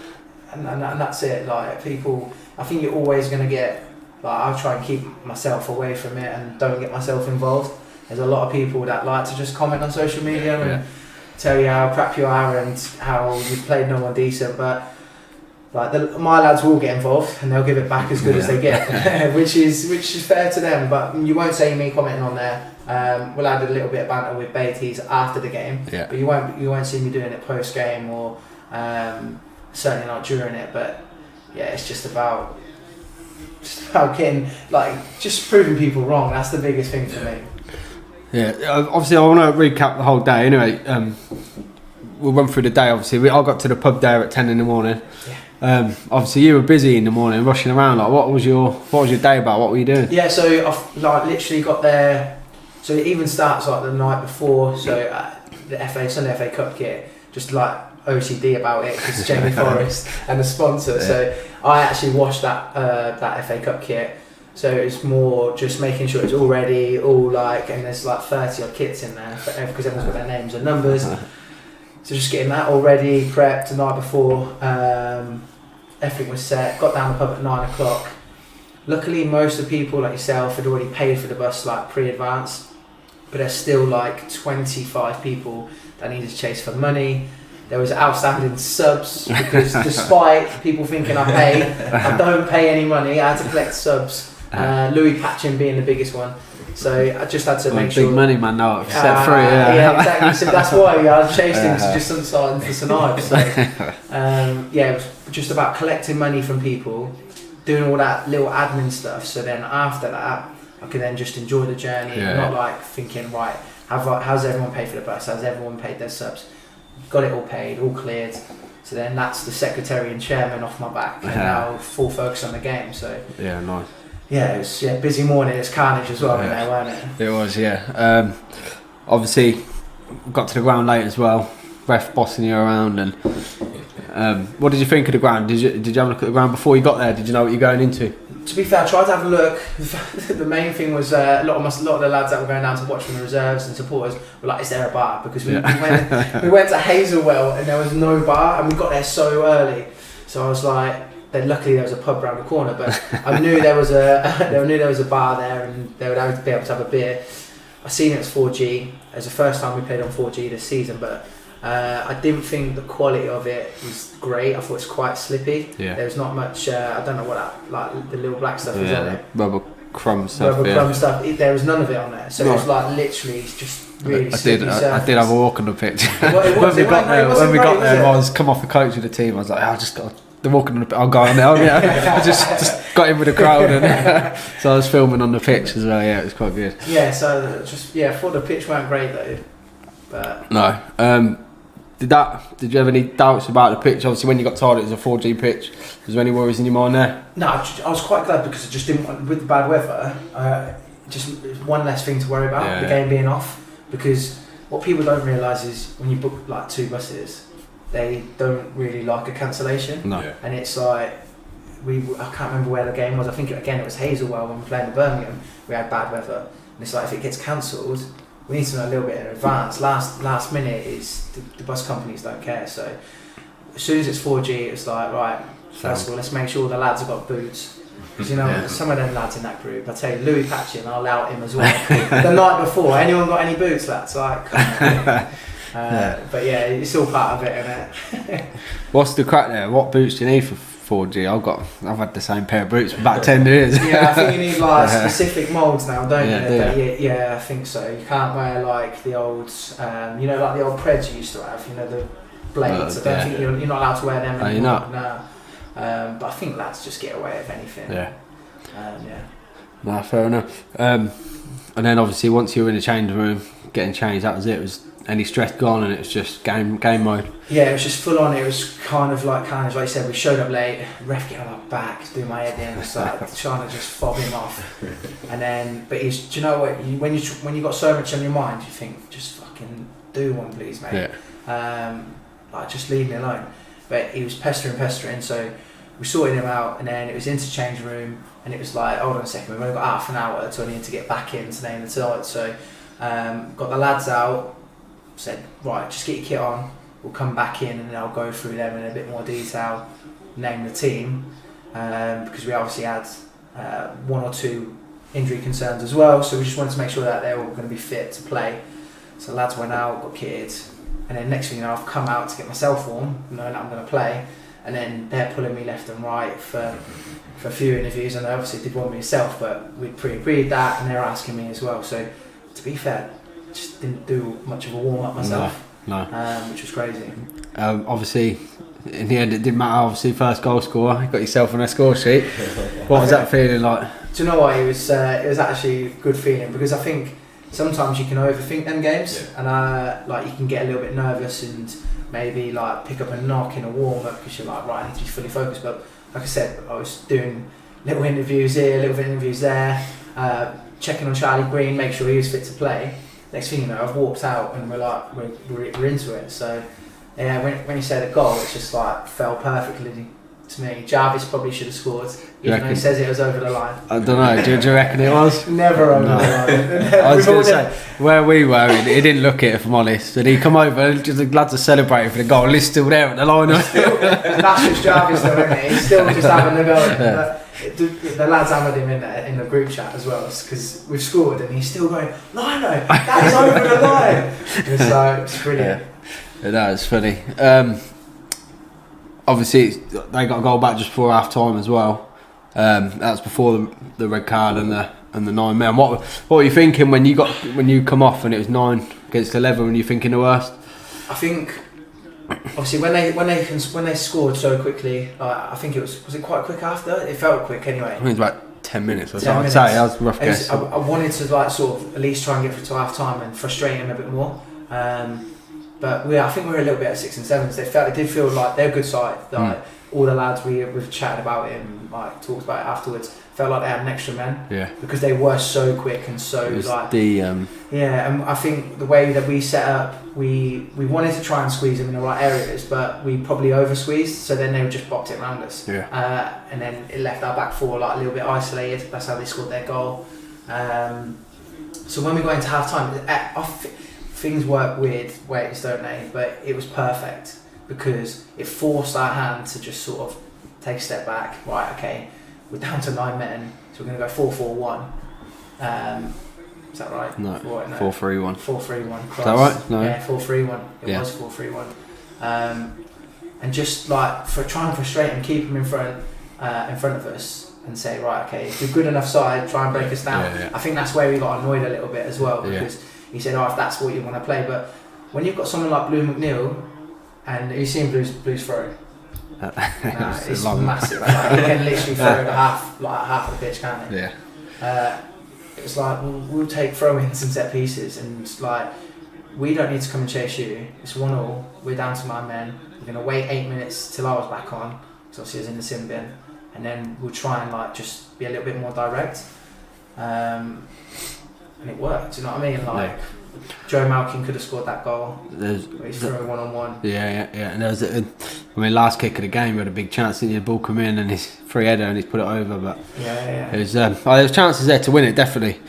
And that's it. Like, people, I think you're always going to get. Like, I'll try and keep myself away from it and don't get myself involved. There's a lot of people that like to just comment on social media and tell you how crap you are and how you've played no one decent, but like my lads will get involved and they'll give it back as good as they get, which is fair to them. But you won't see me commenting on there. We'll add a little bit of banter with Beatties after the game, but you won't see me doing it post game or certainly not during it. But yeah, it's just about getting, like, just proving people wrong. That's the biggest thing for me. Yeah, obviously I want to recap the whole day anyway. We'll run through the day. Obviously I got to the pub there at 10 in the morning. Obviously you were busy in the morning rushing around. Like, what was your day about? What were you doing? Yeah, so I've like literally got there, so it even starts like the night before. So the Sunday FA Cup kit, just like OCD about it because Jamie Forrest and the sponsor. So I actually washed that FA Cup kit. So it's more just making sure it's all ready, all like, and there's like 30 odd kits in there because everyone's got their names and numbers. So just getting that all ready, prepped the night before. Everything was set. Got down the pub at 9 o'clock. Luckily, most of the people like yourself had already paid for the bus like pre-advance, but there's still like 25 people that needed to chase for money. There was outstanding subs because despite people thinking I pay, I don't pay any money. I had to collect subs. Louis Patchin being the biggest one. So I just had to make sure. Big money man now, set free, yeah, exactly. So that's why I chased him to just unsigned for St Ives. So, it was just about collecting money from people, doing all that little admin stuff. So then after that, I could then just enjoy the journey, and not like thinking, right, how's everyone paid for the bus? How's everyone paid their subs? Got it all paid, all cleared. So then that's the secretary and chairman off my back, and now full focus on the game. So nice. Yeah, it was busy morning. It's carnage as well in there, wasn't it? It was, yeah. Obviously, got to the ground late as well. Ref bossing you around, and what did you think of the ground? Did you have a look at the ground before you got there? Did you know what you're going into? To be fair, I tried to have a look. The main thing was a lot of the lads that were going down to watch from the reserves and supporters were like, "Is there a bar?" Because we went to Hazelwell and there was no bar, and we got there so early. So I was like, then luckily there was a pub around the corner, but I knew there was a bar there, and they would be able to have a beer. I seen it was 4G. It was the first time we played on 4G this season, but I didn't think the quality of it was great. I thought it was quite slippy. Yeah. There was not much. I don't know what that, like the little black stuff was on it. Rubber crumb stuff. There was none of it on there, so it was like literally just really. I did have a walk on the pitch. When we got there, I was come off the coach of the team. I was like, I just got the walking on the pitch. I'll go on there. I just got in with the crowd, and so I was filming on the pitch as well. Yeah, it was quite good. Yeah, so I thought the pitch weren't great though, but no. Did you have any doubts about the pitch? Obviously, when you got told it was a 4G pitch, was there any worries in your mind there? No, I was quite glad because I just didn't want, with the bad weather, just one less thing to worry about, the game being off. Because what people don't realise is when you book like 2 buses, they don't really like a cancellation. No. And it's like, I can't remember where the game was. I think it was Hazelwell when we were playing in Birmingham. We had bad weather. And it's like, if it gets cancelled, we need to know a little bit in advance. Last minute is the bus companies don't care. So as soon as it's 4G, it's like, right, first of all, let's make sure the lads have got boots. Because some of them lads in that group, I tell you, Louis Patchin, I'll out him as well. The night before, anyone got any boots, lads? Like, come on. But yeah, it's all part of it, isn't it? What's the crack there? What boots do you need for 4G? I've had the same pair of boots for about 10 years. Yeah, I think you need like specific moulds now, don't you? Yeah, I think so. You can't wear like the old, like the old Preds you used to have, the blades. I don't think you're not allowed to wear them anymore. You're not? No. But I think lads just get away with anything. Yeah. Yeah. No, fair enough. And then obviously once you were in the change room, getting changed, that was it. It was any stress gone, and it was just game mode. Yeah, it was just full on. It was kind of like you said, we showed up late, ref getting on my back, doing my head in, like trying to just fob him off. And then, but do you know what? When you got so much on your mind, you think, just fucking do one, please, mate. Yeah. Like just leave me alone. But he was pestering, so we sorted him out, and then it was interchange room, and it was like, hold on a second, we've only got half an hour till I need to get back in to name the side. So got the lads out, said, right, just get your kit on, we'll come back in and then I'll go through them in a bit more detail, name the team, because we obviously had 1 or 2 injury concerns as well, so we just wanted to make sure that they were all going to be fit to play. So the lads went out, got kitted, and then next thing you know, I've come out to get myself warm, knowing that I'm going to play, and then they're pulling me left and right for a few interviews, and I obviously did one myself, but we'd pre-agreed that, and they're asking me as well. So to be fair, just didn't do much of a warm-up myself. No. Which was crazy. Obviously, in the end, it didn't matter. Obviously, first goal scorer, you got yourself on a score sheet. What was that feeling like? Do you know what? It was actually a good feeling, because I think sometimes you can overthink them games, and like you can get a little bit nervous and maybe like pick up a knock in a warm-up because you're like, right, I need to be fully focused. But like I said, I was doing little interviews here, little interviews there, checking on Charlie Green, make sure he was fit to play. Next thing you know, I've walked out and we're into it. So yeah, when you say the goal, it just like fell perfectly to me. Jarvis probably should have scored, even though he says it was over the line. I don't know. Do you reckon it was? Never over the line. I was going to say, where we were, he didn't look it, if I'm honest. And he come over, and just the lads are celebrating for the goal. He's still there at the line. That's just Jarvis, though, isn't it? He's still just having the goal. Yeah. The lads hammered him in the group chat as well, because we've scored and he's still going, Lino, that is over the line. So it's brilliant. Yeah, that is funny. Obviously, they got a goal back just before half time as well. That's before the red card and the 9 men. What were you thinking when you come off and it was 9 against 11? When you thinking the worst? I think obviously when they scored so quickly, I think it was it quite quick after? It felt quick anyway. I think it was about 10 minutes or something. I'd say that was a rough guess. I wanted to like sort of at least try and get through to half time and frustrate him a bit more. But I think we were a little bit at 6 and 7s. It did feel like they're a good side. Like all the lads we've chatted about him, like talked about it afterwards, felt like they had an extra man. Yeah. Because they were so quick and so It was like. yeah, and I think the way that we set up, we wanted to try and squeeze them in the right areas, but we probably over squeezed. So then they just bopped it around us. Yeah. And then it left our back four like a little bit isolated. That's how they scored their goal. So when we got into half time, things work weird ways, don't they? But it was perfect because it forced our hand to just sort of take a step back. Right, okay, we're down to 9 men, so we're going to go 4-4-1. Is that right? No, 4-3-1. 4-3-1. Is that right? No. Yeah, 4-3-1. It was 4-3-1. And just like for trying to frustrate him, keep him in front of us, and say, right, okay, if you're good enough side, try and break us down. Yeah. I think that's where we got annoyed a little bit as well, because he said, if that's what you want to play. But when you've got someone like Blue McNeil, and you've seen Blue's throw, it's massive. Like, he can literally throw half of the pitch, can't he? Yeah. It's like we'll take throw-ins and set pieces, and like we don't need to come and chase you. It's 1-1. We're down to 9 men. We're gonna wait 8 minutes till I was back on, so obviously I was in the sin bin, and then we'll try and like just be a little bit more direct. And it worked. Do you know what I mean? Like Joe Malkin could have scored that goal. He's throwing 1-on-1. Yeah. And there was, last kick of the game, we had a big chance. The ball come in and he's free header and he's put it over. But it was there was chances there to win it, definitely.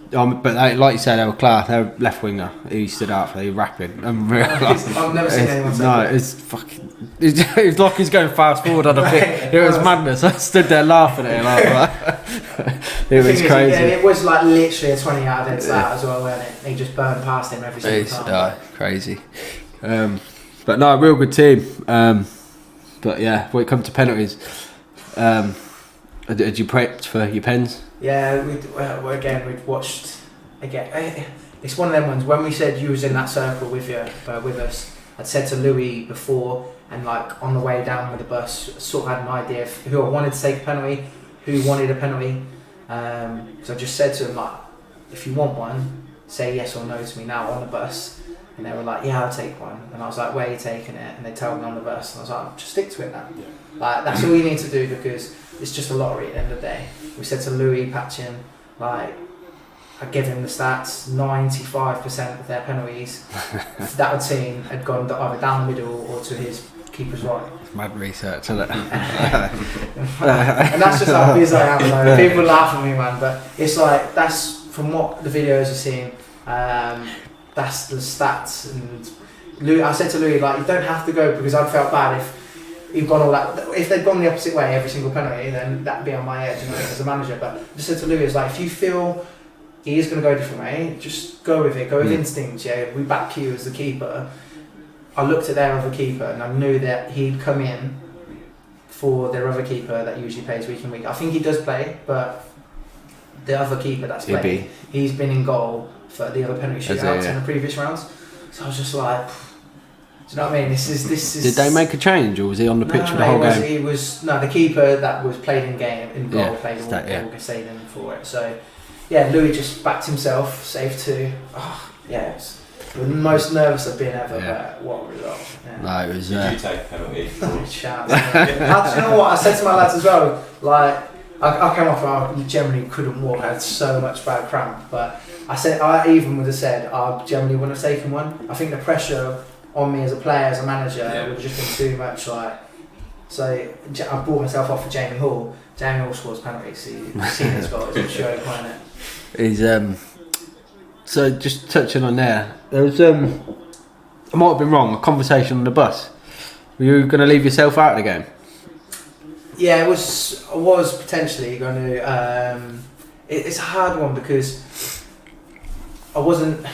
But like you said, they were class. They were left winger. He stood out for. He was rapid. I've never seen anyone say that. It's fucking. It's like he's going fast forward on a pitch. It was madness. I stood there laughing at him. It was crazy. It was like literally a 20-yard head start as well, wasn't it? He just burned past him every single time. Crazy. But no, real good team. But yeah, when it comes to penalties, did you prep for your pens? Yeah, we'd watched again. It's one of them ones. When we said you was in that circle with us, I'd said to Louis before, and like on the way down with the bus, sort of had an idea of who I wanted to take a penalty, who wanted a penalty. So I just said to him, like, if you want one, say yes or no to me now on the bus. And they were like, yeah, I'll take one. And I was like, where are you taking it? And they told me on the bus. And I was like, just stick to it now. Yeah. Like, that's all you need to do, because it's just a lottery at the end of the day. We said to Louis Patchin, like, I give him the stats, 95% of their penalties that team had gone either down the middle or to his keeper's right. It's mad research, isn't it? And that's just how busy I am. Like, people laugh at me, man, but it's like, that's from what the videos are seeing. That's the stats. And I said to Louis, like, you don't have to go, because I felt bad if you've gone all that. If they'd gone the opposite way every single penalty, then that'd be on my edge, you know, as a manager. But I just said to Louis, like, if you feel he is going to go a different way, just go with it. Go with instinct. Yeah, we back you as the keeper. I looked at their other keeper and I knew that he'd come in for their other keeper that usually plays week in week. I think he does play, but the other keeper that's played, he's been in goal for the other penalty shootouts in the previous rounds. So I was just like, do you know what I mean? This is. Did they make a change, or was he on the pitch for the whole game? He was the keeper that was played in goal played all Gastaden for it. So yeah, Louis just backed himself, saved 2. Oh, yeah, it's the most nervous I've been ever. But what a result! Yeah. No, it was. Did you take a penalty? Shout! Do you know what I said to my lads as well? Like, I came off, I generally couldn't walk. I had so much bad cramp, but I even would have said I generally wouldn't have taken one. I think the pressure on me as a player, as a manager, would have just been too much. Like, so I brought myself off for Jamie Hall. Jamie Hall scores penalties. So you've seen his goals. I'm sure you're playing it. He's so just touching on there was I might have been wrong, a conversation on the bus. Were you going to leave yourself out of the game? Yeah, I was potentially going to. It's a hard one because I wasn't.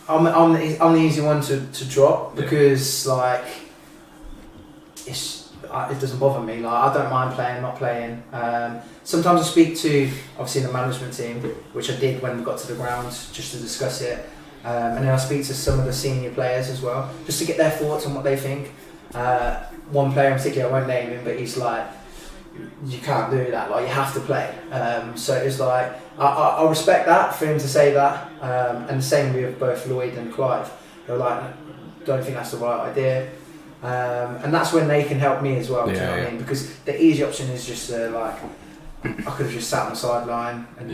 I'm the easy one to drop, because like it doesn't bother me. Like, I don't mind playing, not playing. Sometimes I speak to obviously the management team, which I did when we got to the ground, just to discuss it. And then I speak to some of the senior players as well, just to get their thoughts on what they think. One player in particular, I won't name him, but he's like, you can't do that, like, you have to play. So it's like, I respect that for him to say that. And the same with both Lloyd and Clive. They were like, don't think that's the right idea. And that's when they can help me as well. Do you know what I mean? Because the easy option is just like I could have just sat on the sideline and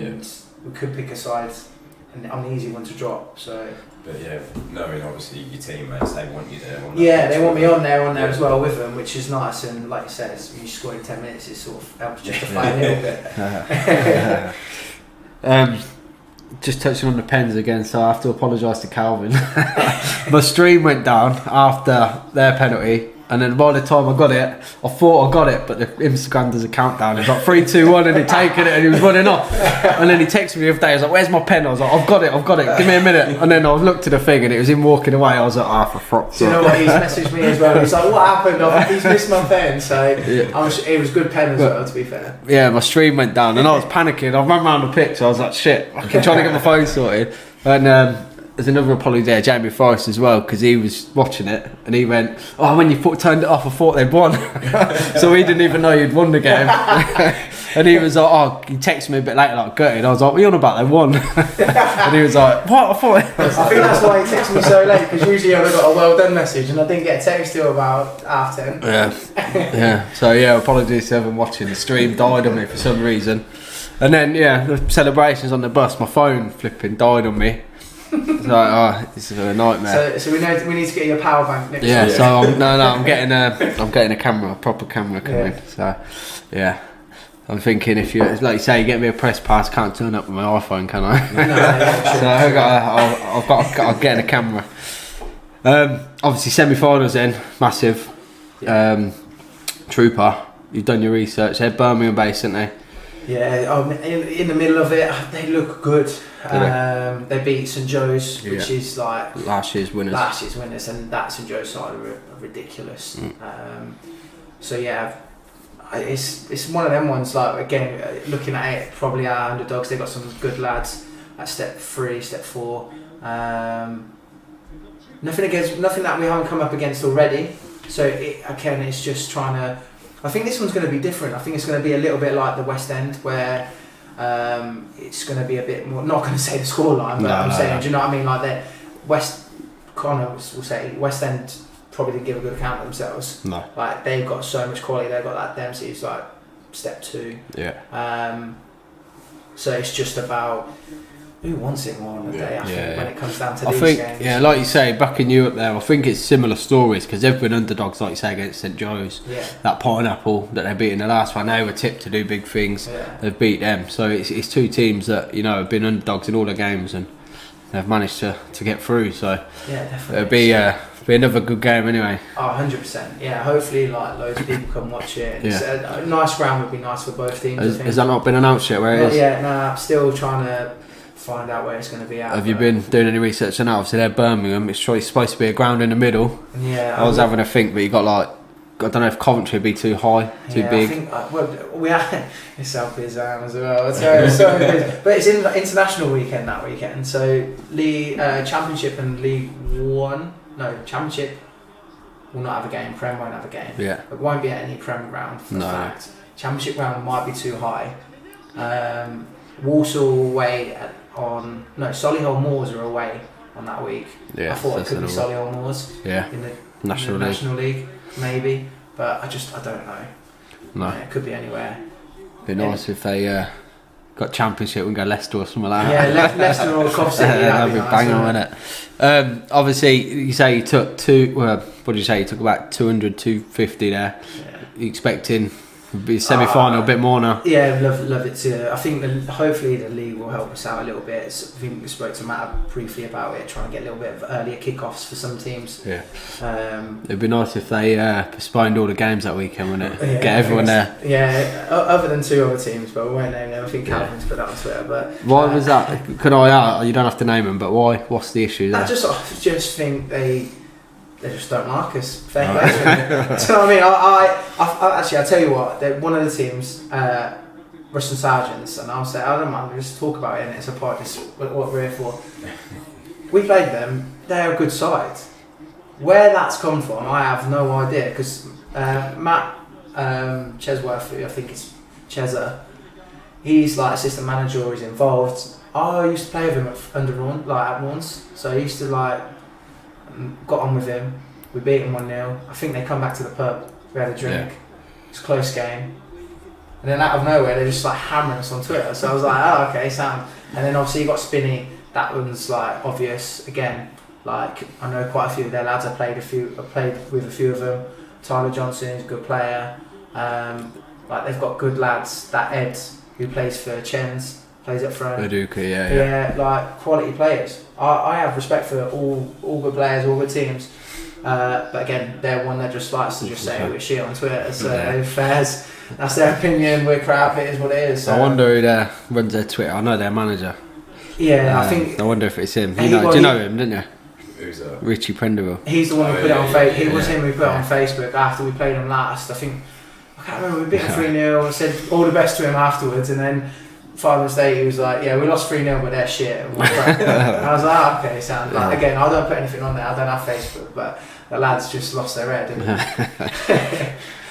we could pick a side, and I'm the easy one to drop. So. But yeah, knowing obviously your teammates, they want you there. They want me on there as well with them, which is nice. And like you said, when you score in 10 minutes, it sort of helps justify a little bit. Just touching on the pens again, so I have to apologise to Calvin. My stream went down after their penalty, and then by the time I got it, I thought I got it, but the Instagram does a countdown. It's like 3, 2, 1, and he'd taken it and he was running off. And then he texted me the other day, I was like, "Where's my pen?" I was like, I've got it, give me a minute. And then I looked at the thing and it was him walking away. I was like, for fuck's sake. Do you know what? He's messaged me as well. He's like, "What happened? He's missed my pen." So it was good pen as well, to be fair. Yeah, my stream went down and I was panicking. I ran around the pitch. I was like, shit, I'm trying to get my phone sorted. And there's another apology there, Jamie Forrest as well, because he was watching it and he went, "Oh, when you turned it off, I thought they'd won." So he didn't even know you'd won the game. And he was like, he texted me a bit later, like gutted. I was like, "What are you on about? They won." And he was like, "What?" I thought. I think that's why he texted me so late, because usually I've got a well done message and I didn't get a text till about 10:30. Yeah. So apologies to everyone watching. The stream died on me for some reason. And then the celebrations on the bus, my phone flipping died on me. So this is a nightmare. So we need to get you a power bank next time. So I'm getting a camera, a proper camera coming. So I'm thinking if you, like you say, you get me a press pass, can't turn up with my iPhone, can I? No, so I'll get a camera. Obviously semi-finals then, massive. Trooper, you've done your research. They're Birmingham based, aren't they? Yeah, in the middle of it, they look good. They beat St Joe's, which is like last year's winners, and that St Joe's side are ridiculous. So it's one of them ones. Like again, looking at it, probably our underdogs. They got some good lads at step 3, step 4. Nothing that we haven't come up against already. So it's just trying to. I think this one's going to be different. I think it's going to be a little bit like the West End, where it's going to be a bit more. Not going to say the scoreline, but do you know what I mean? Like that, Connor will say West End probably didn't give a good account of themselves. No. Like they've got so much quality. They've got that Dempsey's like step 2. Yeah. So it's just about who wants it more on the day. I think when it comes down to these games. Yeah, like you say, backing you up there, I think it's similar stories because they've been underdogs, like you say, against St Joe's. Yeah. That Pineapple that they beat in the last one, they were tipped to do big things. Yeah. They've beat them, so it's two teams that have been underdogs in all the games and they've managed to get through. So definitely. It'll be another good game anyway. 100%. Yeah, hopefully loads of people come watch it. A nice ground would be nice for both teams. Has that not been announced yet? Where it is? Yeah, I'm still trying to find out where it's going to be at. Have you been doing any research on that? Obviously they're Birmingham, it's supposed to be a ground in the middle. Yeah. I was having a think, but you got like, I don't know if Coventry would be too high, too big. I think, we are it's South Bizarre as well. But it's in international weekend that weekend. So League Championship and League One. No, Championship will not have a game. Prem won't have a game. Yeah. It won't be at any Prem ground for a fact. Championship ground might be too high. Walsall away Solihull Moors are away on that week. Yeah, I thought it could be Solihull Moors. Yeah. In the National League, maybe. But I don't know. No. It could be anywhere. It'd be nice if they got Championship and go Leicester or something like that. Yeah, Leicester or Cov City. That'd be nice, banging, wouldn't it? Obviously, you say you took what did you say? You took about 200, 250 there. Yeah. You expecting be semi-final a bit more now? Yeah, love it too. I think hopefully the league will help us out a little bit. I think we spoke to Matt briefly about it, trying to get a little bit of earlier kickoffs for some teams. Yeah. It'd be nice if they postponed all the games that weekend, wouldn't it? Get everyone there. Yeah, other than 2 other teams, but we won't name them. I think Calvin's put that on Twitter. But why was that? Could I? You don't have to name them, but why? What's the issue there? I just think they just don't like us. Fair play. Do you know what I mean? I actually, I'll tell you what. They're one of the teams, Russian Sergeants, and I'll say, I don't mind. We'll just talk about it, and it's a part. It's what we're here for. We played them. They're a good side. Where that's come from, I have no idea. Because Matt Chesworth, who I think it's Chesa, he's like assistant manager. Or he's involved. I used to play with him at Rawn, like at once. So I used to got on with him. We beat them 1-0. I think they come back to the pub. We had a drink. Yeah. It's a close game. And then out of nowhere, they're just like hammering us on Twitter. So I was like, oh, okay, sound. And then obviously you got Spinney. That one's like obvious. Again, like I know quite a few of their lads. I played with a few of them. Tyler Johnson is a good player. Like they've got good lads. That Ed who plays for Chens plays up front. Paducah, yeah. Like quality players. I have respect for all good players, all good teams. But again, they're one that just likes to just say we're shit on Twitter. So fairs. That's their opinion. We're crap. It is what it is. So. I wonder who runs their Twitter. I know their manager. Yeah, I think. I wonder if it's him. Do you know him, didn't you? Who's that? Richie Prenderville. He's the one who put it on Facebook. He was him who put it on Facebook after we played him last. I think. I can't remember. We beat him 3-0. I said all the best to him afterwards, and then 5 minutes later he was like, "Yeah, we lost 3-0, but they're shit." And I was like, "Okay, sound." Like, again, I don't put anything on there. I don't have Facebook, but the lads just lost their head.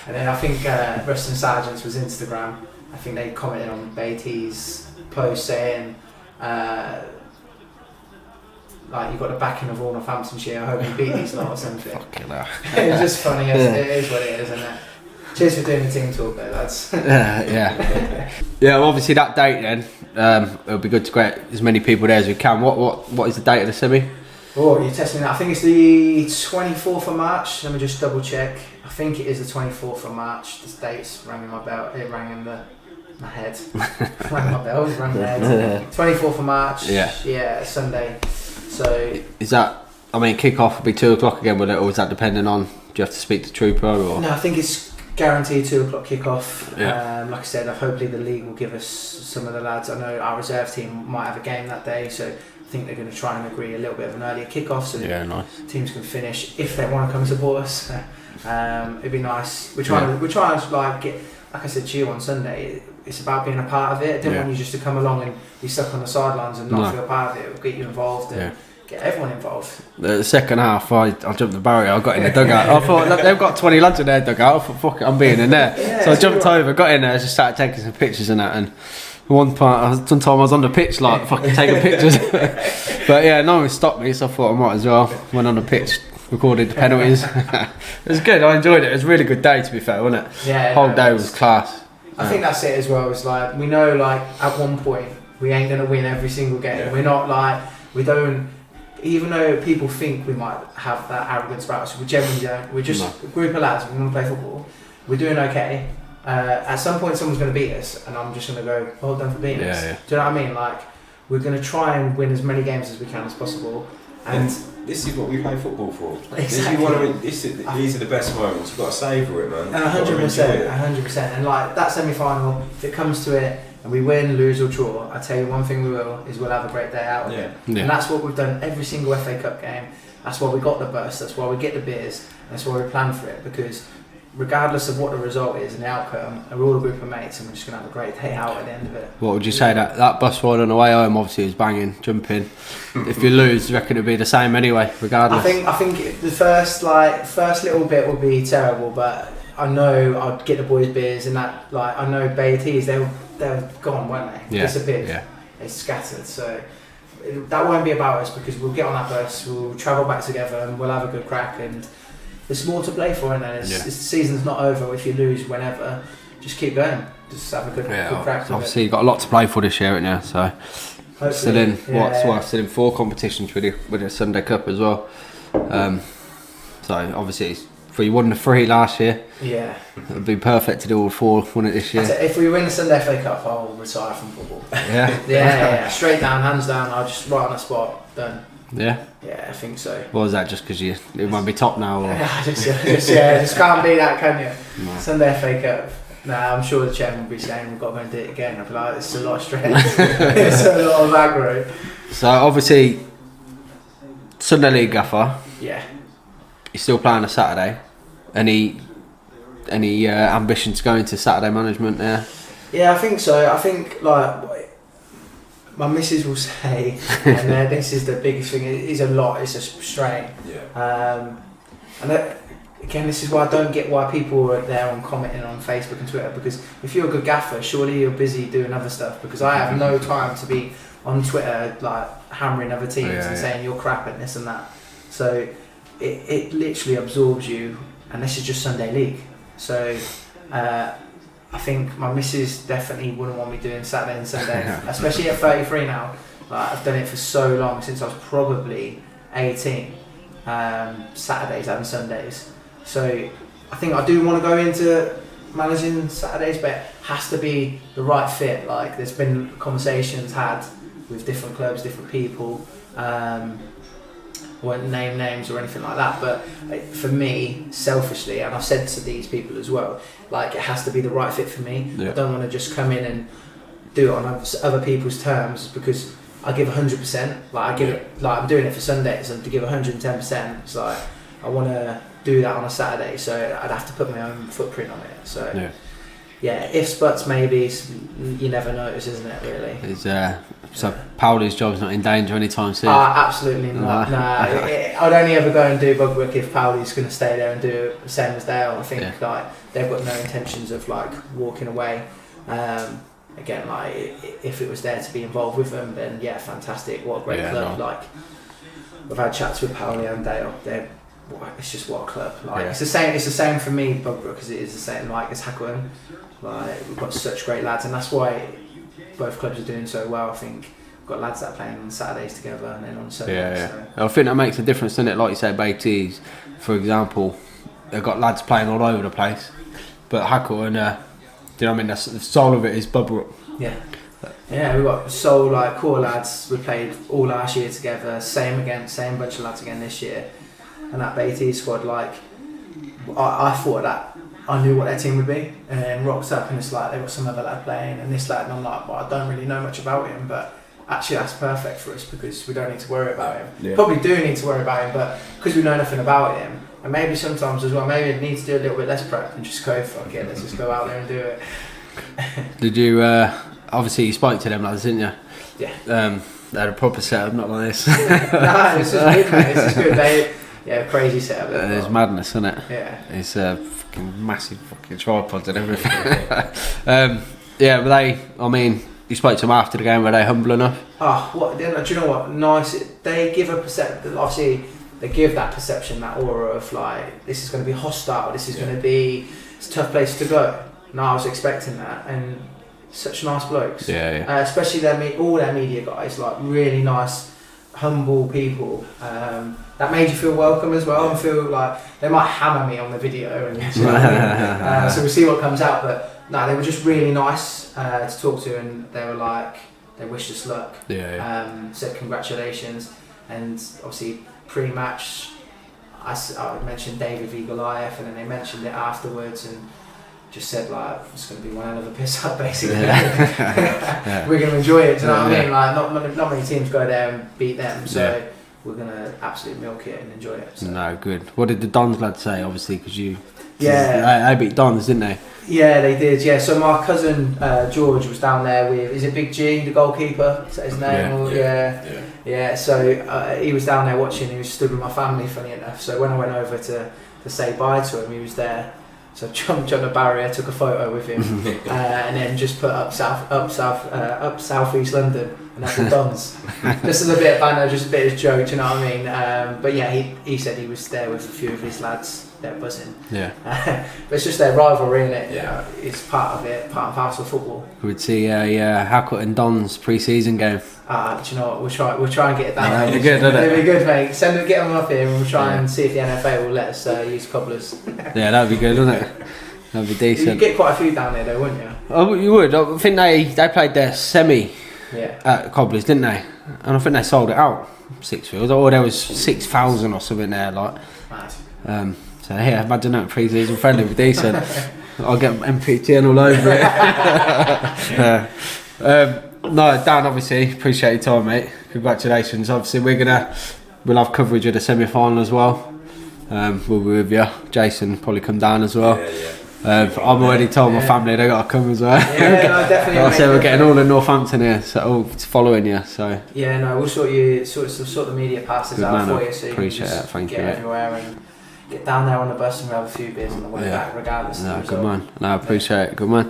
And then I think Rustin Sargent's was Instagram. I think they commented on Beatty's post saying, like, you got the backing of all Northamptonshire. I hope you beat these lot or something. Fucking hell. It's just funny. It is what it is, isn't it? Cheers for doing the team talk, though, lads. Yeah. Well, obviously that date then. It'll be good to get as many people there as we can. What is the date of the semi? Oh, you're testing that. I think it's the 24th of March. Let me just double check. I think it is the 24th of March. This date's rang in my bell. It rang in my head. Rang my bell. Rang my head. 24th of March. Yeah, Sunday. So is that? I mean, kick-off will be 2 o'clock again, will it? Or is that depending on? Do you have to speak to Trooper or? No, I think it's guaranteed 2 o'clock kick-off. Yeah. Like I said, hopefully the league will give us some of the lads. I know our reserve team might have a game that day, so I think they're going to try and agree a little bit of an earlier kick-off so nice. teams can finish if they want to come support us. It'd be nice. We're trying to like get, like I said to you on Sunday, it's about being a part of it. I didn't want you just to come along and be stuck on the sidelines and not feel part of it. We'll get you involved and get everyone involved. The second half, I jumped the barrier. I got in the dugout. I thought, look, they've got 20 lads in their dugout. I thought, fuck it, I'm being in there. So I jumped over, got in there, just started taking some pictures and that. And one time I was on the pitch, like fucking taking pictures. But yeah, no one stopped me, so I thought I might as well. Went on the pitch, recorded the penalties. It was good. I enjoyed it. It was a really good day, to be fair, wasn't it? Yeah. The whole day was class. I think that's it as well. It's like we know, like at one point we ain't gonna win every single game. Yeah. We're not like we don't. Even though people think we might have that arrogance about us, we generally don't. We're just a group of lads. We want to play football. We're doing okay. At some point, someone's going to beat us, and I'm just going to go, well done for beating us. Yeah. Do you know what I mean? Like, we're going to try and win as many games as we can as possible. And this is what we play football for. Exactly. These are the best moments. You've got to savour it, man. 100%. 100%. And like that semi-final, if it comes to it, and we win, lose or draw, I tell you one thing we'll have a great day out of it. And that's what we've done every single FA Cup game. That's why we got the bus, that's why we get the beers, that's why we plan for it, because regardless of what the result is and the outcome, we're all a group of mates and we're just going to have a great day out at the end of it. What would you say, that bus ride on the way home obviously was banging, jumping. If you lose, you reckon it'd be the same anyway, regardless? I think the first little bit would be terrible, but I know I'd get the boys beers and that, like, I know Beatties, they were gone, weren't they? Disappeared. Yeah. They scattered. So that won't be about us because we'll get on that bus, we'll travel back together, and we'll have a good crack. And there's more to play for, and then the season's not over. If you lose, whenever, just keep going. Just have a good crack. Obviously, you've got a lot to play for this year, haven't you? So hopefully, still in 4 competitions with the Sunday Cup as well. So obviously, we won the 3 last year. Yeah. It would be perfect to do all 4, win it this year. If we win the Sunday FA Cup, I'll retire from football. Yeah? Yeah. Straight down, hands down, I'll just right on the spot, done. Yeah? Yeah, I think so. What was that, just because it won't be top now? Or? just can't be that, can you? No. Sunday FA Cup. Nah, I'm sure the chairman will be saying we've got to go and do it again. I'll be like, it's a lot of stress. It's a lot of aggro. So obviously, Sunday League gaffer. Yeah. You're still playing a Saturday. Any ambition to go into Saturday management there? Yeah, I think so. I think like my missus will say, and this is the biggest thing. It's a lot. It's a strain. Yeah. And again, this is why I don't get why people are there on commenting on Facebook and Twitter, because if you're a good gaffer, surely you're busy doing other stuff, because I have no time to be on Twitter like hammering other teams and saying you're crap at this and that. So it literally absorbs you, and this is just Sunday league. So I think my missus definitely wouldn't want me doing Saturday and Sunday, especially at 33 now. Like, I've done it for so long, since I was probably 18, Saturdays and Sundays. So I think I do want to go into managing Saturdays, but it has to be the right fit. Like, there's been conversations had with different clubs, different people. I won't name names or anything like that, but for me, selfishly, and I've said to these people as well, like, it has to be the right fit for me. I don't want to just come in and do it on other people's terms, because I give 100%. Like, I give it, like, I'm doing it for Sundays, and to give 110%, it's like, I want to do that on a Saturday, so I'd have to put my own footprint on it. So yeah, ifs, buts, maybes, you never notice, isn't it, really? So Paoli's job's not in danger anytime soon? Absolutely not. I'd only ever go and do Bugbrook if Paoli's going to stay there and do it the same as Dale. I think like they've got no intentions of like walking away. Again, like, if it was there to be involved with them, then yeah, fantastic. What a great club! No. Like, we've had chats with Paoli and Dale. It's just what a club. Like, it's the same. It's the same for me, Bugbrook, as it is the same like as Hackleton. Like, we've got such great lads, and that's why both clubs are doing so well. I think we've got lads that are playing on Saturdays together and then on Sundays. So. I think that makes a difference, doesn't it? Like you say, Beatties, for example, they've got lads playing all over the place, but Hackleton, do you know what I mean? The soul of it is Bugbrook. Yeah, we've got like core lads. We played all last year together. Same bunch of lads again this year. And that Beatties squad, like, I thought that I knew what their team would be, and then rocked up and it's like they've got some other lad playing and this lad, and I'm like, well, I don't really know much about him, but actually that's perfect for us because we don't need to worry about him. Probably do need to worry about him, but because we know nothing about him, and maybe sometimes as well, maybe it needs to do a little bit less prep and just go, fuck it, let's just go out there and do it. Did you, obviously you spoke to them lads, didn't you? Yeah. They had a proper setup, not like this. No, this is good, mate, this is good. Crazy setup. It's madness, isn't it? Yeah. It's fucking massive fucking tripods and everything. But I mean, you spoke to them after the game, were they humble enough? Do you know what? Nice. They give a perception, obviously, they give that perception, that aura of like, this is going to be hostile, this is going to be, it's a tough place to go. No, I was expecting that, and such nice blokes. Especially all their media guys, like really nice, humble people. That made you feel welcome as well, and feel like they might hammer me on the video, and you know what I mean? So we'll see what comes out. But no, they were just really nice to talk to, and they were like, they wished us luck. Said congratulations, and obviously pre-match, I mentioned David v Goliath, and then they mentioned it afterwards, and just said like, it's going to be one hell of a piss up basically. We're going to enjoy it. Do you know what I mean? Like, not many teams go there and beat them, so we're going to absolutely milk it and enjoy it. So. No, good. What did the Dons lads say? Obviously, because they beat Dons, didn't they? Yeah, they did. Yeah, so my cousin George was down there with, is it Big G, the goalkeeper? Is that his name? Yeah. So he was down there watching. He was stood with my family, funny enough. So when I went over to say bye to him, he was there. So I jumped the barrier, took a photo with him, and then just put up South East London, and that's the Dons. Just as a bit of banter, just a bit of joke, do you know what I mean? But yeah, he said he was there with a few of his lads. They're buzzing. But it's just their rivalry, isn't it? Yeah, it's part of it, part and parcel of football. We'd see a Hackleton Dons pre-season game. Do you know what? We'll try and get it down. It'd be good, wouldn't it? It'd be good, mate. Get them up here, and we'll try and see if the NFA will let us use cobblers. That'd be good, wouldn't it? That'd be decent. You'd get quite a few down there, though, wouldn't you? Oh, you would. I think they played their semi at Cobblers, didn't they? And I think they sold it out, Sixfields, or there was 6,000 or something there, like. Mad. So yeah, imagine that pre-season friendly would be decent. I'll get NPTN all over it. No, Dan, obviously appreciate your time, mate. Congratulations. Obviously, we'll have coverage of the semi-final as well. We'll be with you. Jason probably come down as well. I've already told my family they got to come as well. Definitely. I said we're getting all in Northampton here, so all following you. So we'll sort the media passes out for you, so you appreciate can it. Thank you, get everywhere and get down there on the bus and we'll have a few beers on the way back, regardless. No, good man. No, I appreciate it. Good man.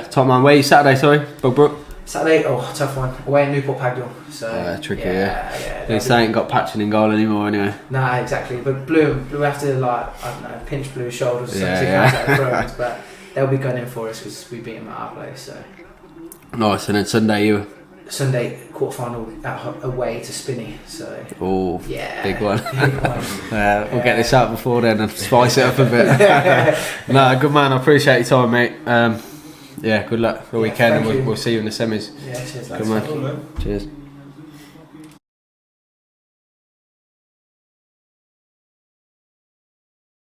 Top man. Where are you Saturday? Sorry, Bugbrook. Saturday, tough one. Away at Newport Pagnell. So tricky, yeah. They say ain't got Patchen in goal anymore anyway. Nah, exactly. But Blue have to pinch Blue's shoulders as soon as he Yeah, comes out of throws. But they'll be gunning for us because we beat them at our place. So Nice. And then Sunday Sunday quarterfinal away to Spinney. So big one. Big one. We'll get this out before then and spice it up a bit. No, good man. I appreciate your time, mate. Good luck for the weekend, and we'll see you in the semis. Yeah, cheers. Good man. Cheers.